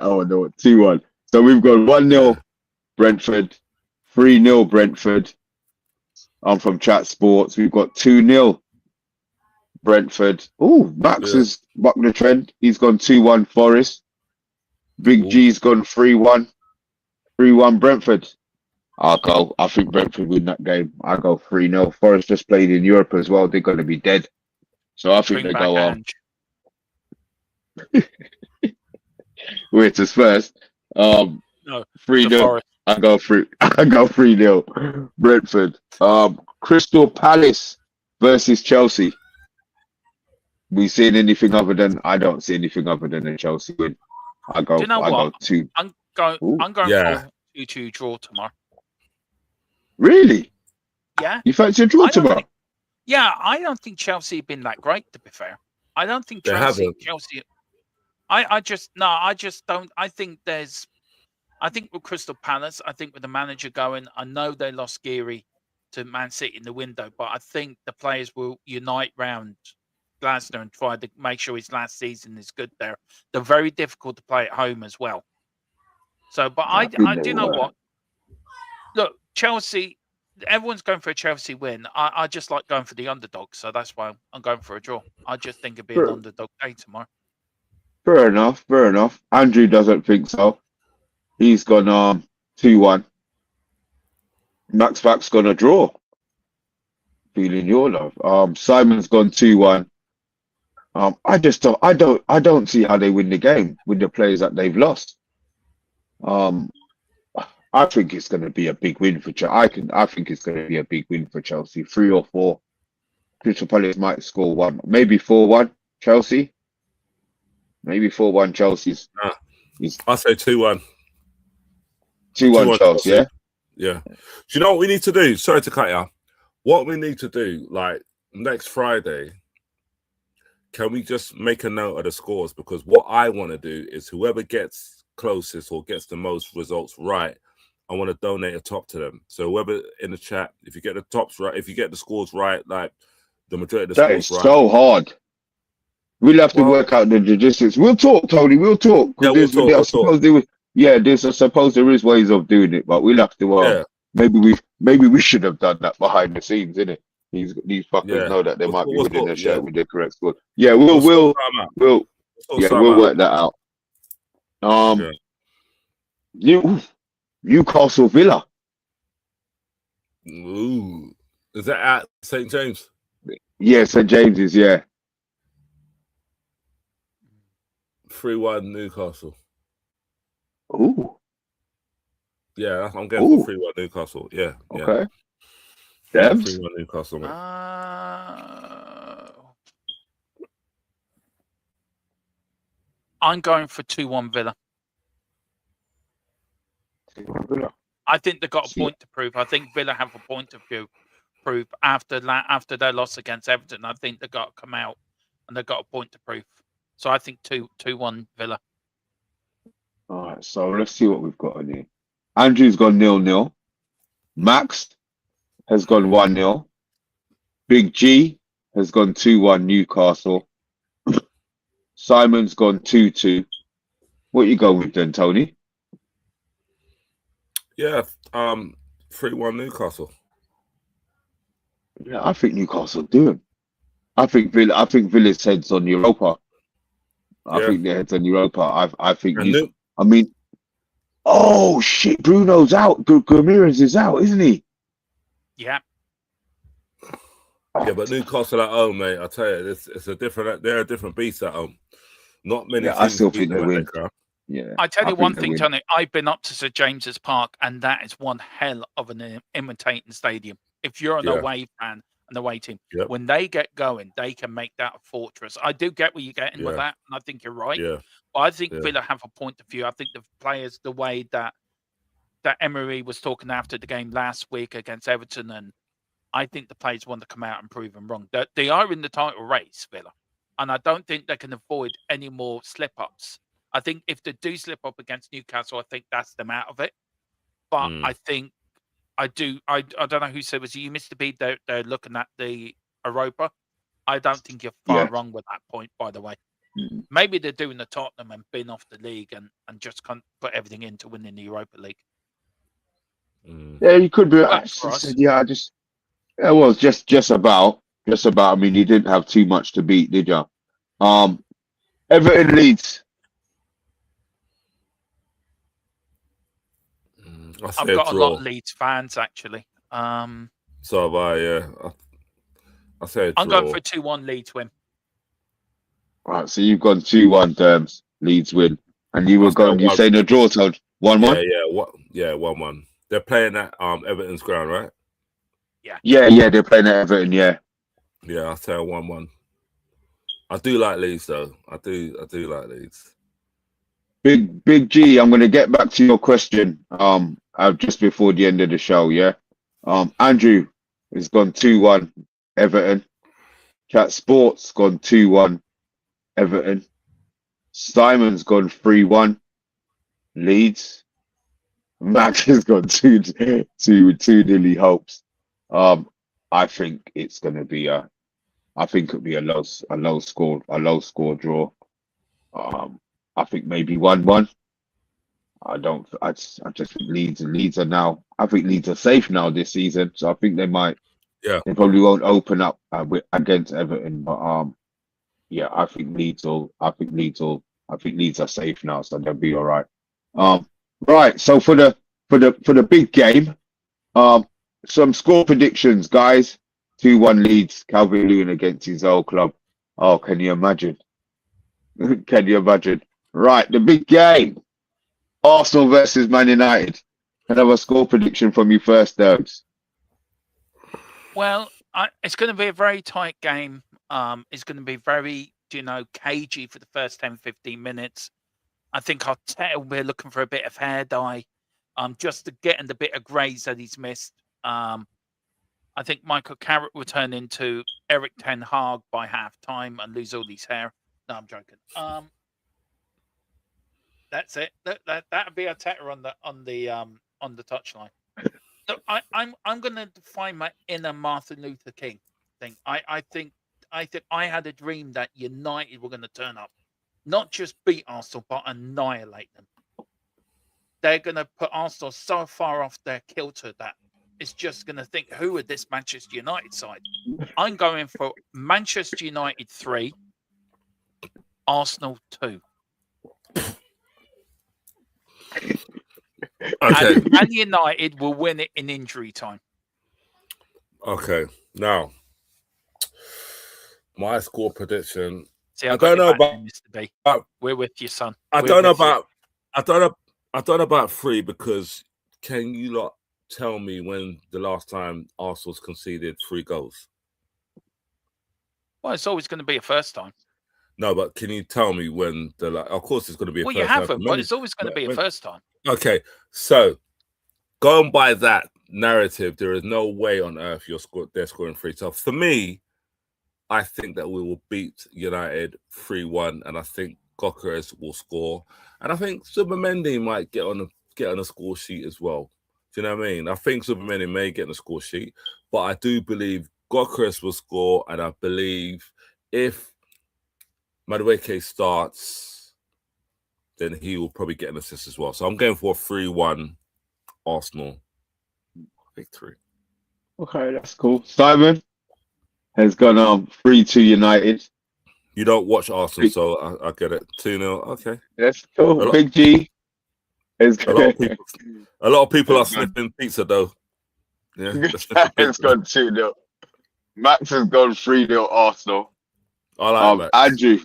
2-1. So we've got 1-0 Brentford, 3-0 Brentford. I'm from Chat Sports. We've got 2-0 Brentford. Oh, Max has bucked the trend. He's gone 2-1 Forest. Big G's gone 3-1. 3-1 Brentford. I think Brentford win that game. I go 3-0. Forest just played in Europe as well. They're going to be dead. So I think they go on. Wait, it's first. 3-0. I go 3-0. Brentford. Crystal Palace versus Chelsea. We seen anything other than? I don't see anything other than a Chelsea win. I go 2. I'm going for 2-2 draw tomorrow. Really? Yeah. You fancy a draw tomorrow? I don't think Chelsea have been that great, to be fair. I don't think Chelsea. I just don't. I think with Crystal Palace, I think with the manager going, I know they lost Geary to Man City in the window, but I think the players will unite round Glasner and try to make sure his last season is good there. They're very difficult to play at home as well. So, but I do know what. Look, Chelsea. Everyone's going for a Chelsea win. I just like going for the underdog, so that's why I'm going for a draw. I just think it'd be an underdog day tomorrow. Fair enough. Andrew doesn't think so. He's gone 2-1. Max Back's gonna draw. Feeling your love. Simon's gone 2-1. I don't see how they win the game with the players that they've lost. I think it's going to be a big win for Chelsea. I think it's going to be a big win for Chelsea. 3 or 4. Crystal Palace might score 1, maybe 4-1 Chelsea. Maybe 4-1 Chelsea's. I'll say 2-1. 2-1 Chelsea, yeah? Yeah. Do you know what we need to do? Sorry to cut you. What we need to do, like next Friday, can we just make a note of the scores? Because what I want to do is whoever gets closest or gets the most results right, I want to donate a top to them. So whoever in the chat, if you get the tops right, if you get the scores right, like the majority of the That is scores right, so hard. We'll have to work out the logistics. We'll talk, Tony. We'll talk. Yeah, Because I suppose I suppose there is ways of doing it, but we'll have to. Maybe we should have done that behind the scenes, innit? These fuckers know that they might be winning a shirt with the correct score. Yeah, we'll work that out. Newcastle Villa. Ooh, is that at St. James? Yeah, St. James's. Yeah. 3-1 Newcastle. Ooh. Yeah, I'm going for 3-1 Newcastle. Yeah. Okay. Yeah, 3-1 Newcastle, man. I'm going for 2-1 Villa. I think they've got a point to prove. I think Villa have a point to prove after their loss against Everton. I think they've got to come out and they've got a point to prove. So I think 2-1 Villa. All right, so let's see what we've got on here. Andrew's gone 0-0. Max has gone 1-0. Big G has gone 2-1 Newcastle. Simon's gone 2-2. What you going with then, Tony? Yeah, 3-1 Newcastle. Yeah, I think Newcastle do it. I think Villa's heads on Europa. I think their heads on Europa. I think oh shit, Bruno's out. Ramirez is out, isn't he? Yeah. Yeah, but Newcastle at home, mate. I tell you, it's a different. They're a different beast at home. Not many. Yeah, I still think they win. Yeah, I tell you one thing, Tony. I've been up to St James's Park, and that is one hell of an imitating stadium. If you're an away fan and away team, when they get going, they can make that a fortress. I do get where you're getting with that, and I think you're right. Yeah. But I think Villa have a point of view. I think the players, the way that Emery was talking after the game last week against Everton, and I think the players want to come out and prove them wrong. They are in the title race, Villa, and I don't think they can avoid any more slip-ups. I think if they do slip up against Newcastle, I think that's them out of it. But I think I don't know who said, was it you, Mr. B? They're looking at the Europa. I don't think you're far wrong with that point, by the way. Maybe they're doing the Tottenham and bin off the league and just can't put everything into winning the Europa League. Yeah, you could be. It was just about. I mean, you didn't have too much to beat, did you? Everton Leeds. I've got a lot of Leeds fans, actually. So have I, yeah. I say I'm going for a 2-1 Leeds win. Right, so you've gone 2-1 Leeds win. And you were going, you saying a draw, Todd? 1-1? Yeah, 1-1. They're playing at Everton's ground, right? Yeah, they're playing at Everton, yeah. Yeah, I'll say a 1-1. I do like Leeds, though. I do like Leeds. Big G, I'm going to get back to your question just before the end of the show, yeah? Andrew has gone 2-1 Everton. Chat Sports gone 2-1 Everton. Simon's gone 3-1 Leeds. Max has gone 2-2 Hopes. I think it's going to be a low score draw. I think maybe 1-1. I just think Leeds are now. I think Leeds are safe now this season, so I think they might. Yeah. They probably won't open up against Everton, but yeah, I think Leeds are safe now, so they'll be all right. Right. So for the big game, some score predictions, guys. 2-1 Leeds. Calvert-Lewin against his old club. Oh, can you imagine? Can you imagine? Right, the big game. Arsenal versus Man United. Can I have a score prediction from you first, Derbs? Well, it's going to be a very tight game. It's going to be very, cagey for the first 10, 15 minutes. I think Arteta will be looking for a bit of hair dye, just to get in the bit of greys that he's missed. I think Michael Carrick will turn into Eric Ten Hag by half-time and lose all his hair. No, I'm joking. That's it. That'd be a tatter on the touchline. So I'm going to define my inner Martin Luther King thing. I think I had a dream that United were going to turn up, not just beat Arsenal, but annihilate them. They're going to put Arsenal so far off their kilter that it's just going to think, who are this Manchester United side? I'm going for Manchester United 3, Arsenal 2. Okay. And Man United will win it in injury time. Okay. Now, my score prediction. See, I don't know about Mr. B. We're with you, son. I don't know about 3 because can you lot tell me when the last time Arsenal's conceded 3 goals? Well, it's always going to be a first time. No, but can you tell me when of course it's going to be a first time. Well, you haven't, but it's always going to be a first time. Okay, so going by that narrative, there is no way on earth they're scoring 3. So for me, I think that we will beat United 3-1, and I think Gyökeres will score, and I think Zubimendi might get on a score sheet as well. Do you know what I mean? I think Zubimendi may get on the score sheet, but I do believe Gyökeres will score, and I believe if Madueke starts, then he will probably get an assist as well. So I'm going for a 3-1 Arsenal victory. Okay, that's cool. Simon has gone 3-2 United. You don't watch Arsenal, so I get it. 2-0. Okay. That's cool. Big G is a lot of people are sniffing pizza though. Yeah. It's gone 2-0. Max has gone 3-0 Arsenal. I like Max. Andrew.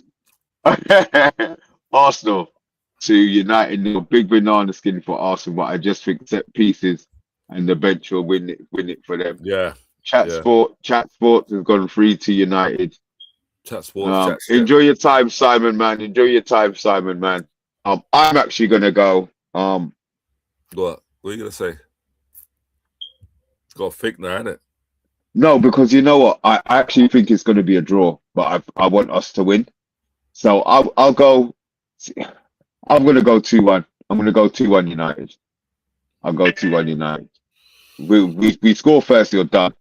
Arsenal to United, big banana skin for Arsenal, but I just think set pieces and the bench will win it for them. Yeah. Chat Sports has gone 3-2 United. Chat Sports. Enjoy your time, Simon, man. I'm actually gonna go. What are you gonna say? It's got a thick now, isn't it? No, because you know what? I actually think it's gonna be a draw, but I want us to win. So I'll go. I'm gonna go 2-1. I'm gonna go 2-1 United. I'll go 2-1 United. We score first, you're done.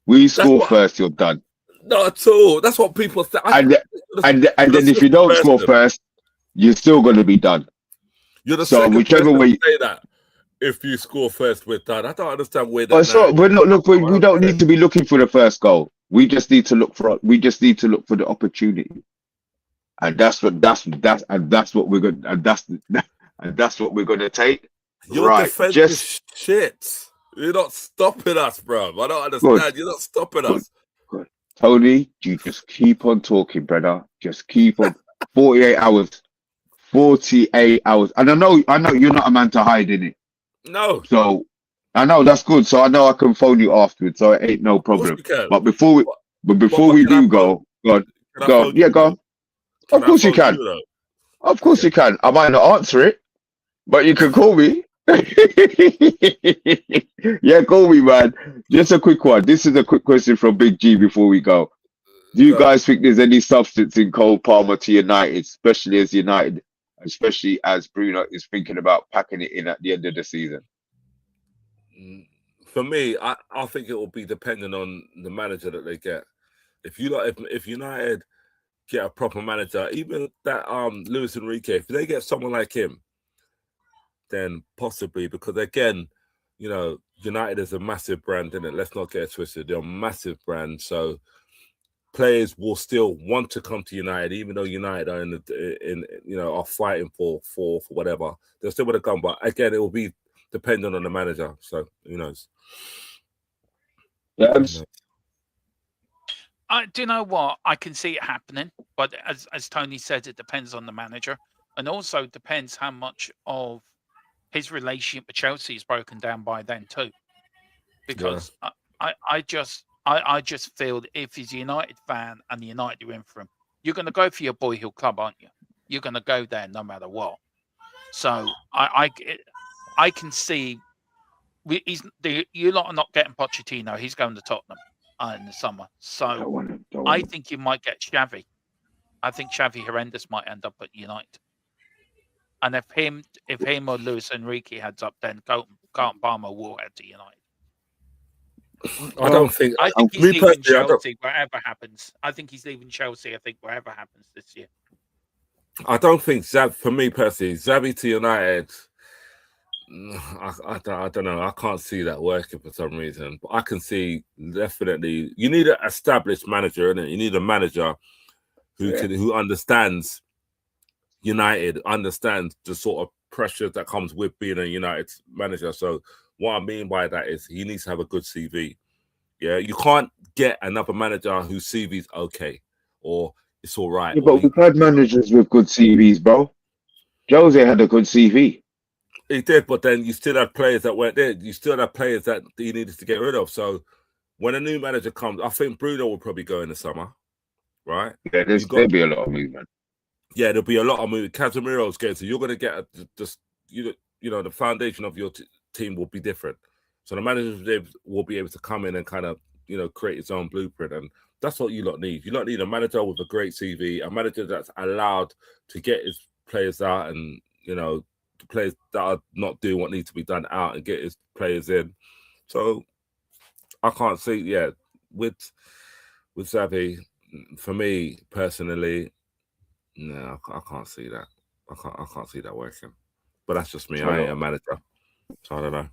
First, you're done. Not at all. That's what people say. And then if you don't score first, you're still gonna be done. You're the so whichever way you say that. If you score first, we're done. I don't understand where that. We don't need to be looking for the first goal. We just need to look for the opportunity. And that's what we're gonna take. Your right, defense is shit. You're not stopping us, bro. I don't understand. Good. You're not stopping us. Good. Tony, you just keep on talking, brother. Just keep on. 48 hours. 48 hours. And I know you're not a man to hide in it. No. So I know that's good. So I know I can phone you afterwards. So it ain't no problem. But before we do go on. Of course you can. Of course you can. I might not answer it, but you can call me. Yeah, call me, man. Just a quick one. This is a quick question from Big G before we go. Do you guys think there's any substance in Cole Palmer to United, especially as Bruno is thinking about packing it in at the end of the season? For me, I think it will be dependent on the manager that they get. If United get a proper manager, even that Luis Enrique, if they get someone like him, then possibly, because again, United is a massive brand, isn't it? Let's not get it twisted. They're a massive brand, so players will still want to come to United, even though United are are fighting for whatever. They'll still want to come, but again, it will be dependent on the manager. So who knows? Yeah. Do you know what? I can see it happening, but as Tony said, it depends on the manager, and also depends how much of his relationship with Chelsea is broken down by then too. Because I just feel that if he's a United fan and the United are in for him, you're going to go for your boyhood club, aren't you? You're going to go there no matter what. So I can see you lot are not getting Pochettino. He's going to Tottenham in the summer. So Don't want him, don't want I him. think you might get Xavi. I think Xavi Horrendous might end up at United. And if him or Luis Enrique heads up, then Carlton Palmer will head to United. I don't think. I think he's leaving Chelsea wherever happens. I think he's leaving Chelsea. I think wherever happens this year. I don't think for me personally, Xavi to United. I don't know. I can't see that working for some reason. But I can see definitely. You need an established manager, innit? You need a manager who understands United, understands the sort of pressure that comes with being a United manager. So what I mean by that is he needs to have a good CV. Yeah, you can't get another manager whose CV's okay or it's all right. Yeah, but we've had managers with good CVs, bro. Jose had a good CV. He did, but then you still had players that weren't there. You still had players that he needed to get rid of. So when a new manager comes, I think Bruno will probably go in the summer, right? Yeah, there'll be a lot of movement. Yeah, there'll be a lot of movement. Casemiro's going, so you're going to get the foundation of your team will be different. So the manager will be able to come in and kind of, create his own blueprint. And that's what you lot need. You lot need a manager with a great CV, a manager that's allowed to get his players out and, the players that are not doing what needs to be done out and get his players in. So I can't see, with Xavi, for me personally, no, I can't see that. I can't see that working. But that's just me. I ain't a manager, so I don't know.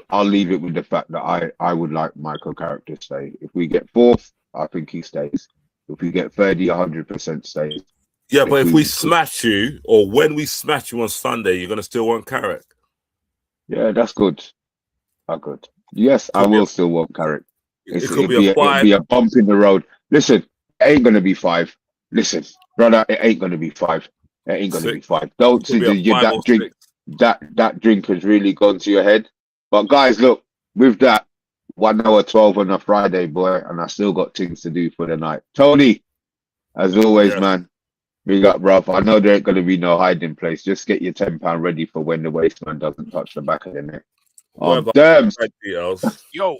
I'll leave it with the fact that I would like Michael Carrick to stay. If we get fourth, I think he stays. If we get 30, 100% stays. Yeah, but if we smash you, or when we smash you on Sunday, you're gonna still want Carrick. Yeah, that's good. Good. Yes, I will still want Carrick. It'll be a bump in the road. Listen, it ain't gonna be 5. Listen, brother, it ain't gonna be 5. It ain't gonna be 5. Don't see that drink has really gone to your head. But guys, look, with that, 1 hour 12 on a Friday, boy, and I still got things to do for the night. Tony, as always, man, big up, bruv. I know there ain't gonna be no hiding place. Just get your £10 ready for when the waistman doesn't touch the back of the neck. Damn. Yo.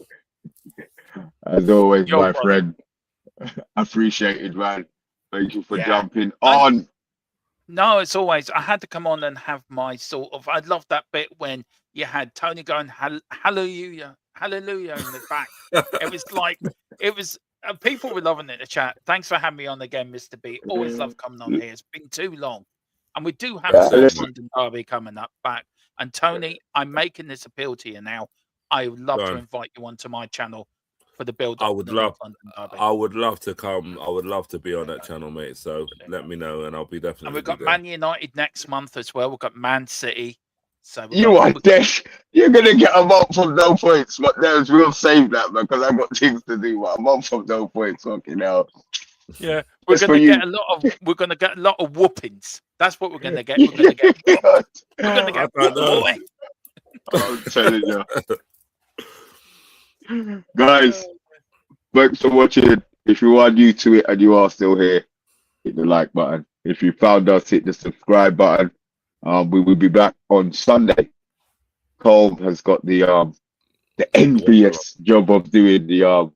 As always, my friend. Appreciated, man. Thank you for jumping on. No, it's always. I had to come on and have my sort of. I love that bit when you had Tony going hallelujah, hallelujah in the back. it was. People were loving it in the chat. Thanks for having me on again, Mr. B. Always love coming on here. It's been too long, and we do have the London Derby coming up back. And Tony, I'm making this appeal to you now. I would love to invite you onto my channel for the build. I would love to come. I would love to be on that channel, mate. So let me know, and I'll be definitely. And we've got Man United next month as well. We've got Man City. So you're gonna get a month from no points, but we'll save that because I've got things to do. But a month from no points, fucking hell. Yeah, we're gonna get a lot of whoopings. That's what we're gonna get. We're gonna get. We're gonna get. I'm telling you. Guys, thanks for watching. If you are new to it and you are still here, hit the like button. If you found us, hit the subscribe button. We will be back on Sunday. Cole has got the envious job of doing the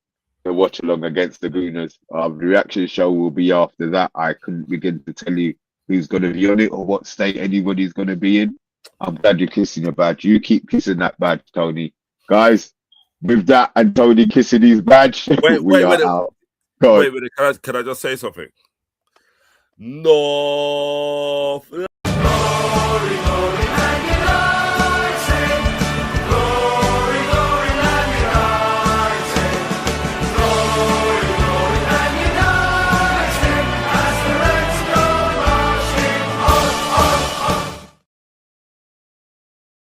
watch along against the Gooners. The reaction show will be after that. I couldn't begin to tell you who's going to be on it or what state anybody's going to be in. I'm glad you're kissing your badge. You keep kissing that badge, Tony. Guys, with that and Tony kissing his badge, we are out. Wait, can I just say something? No.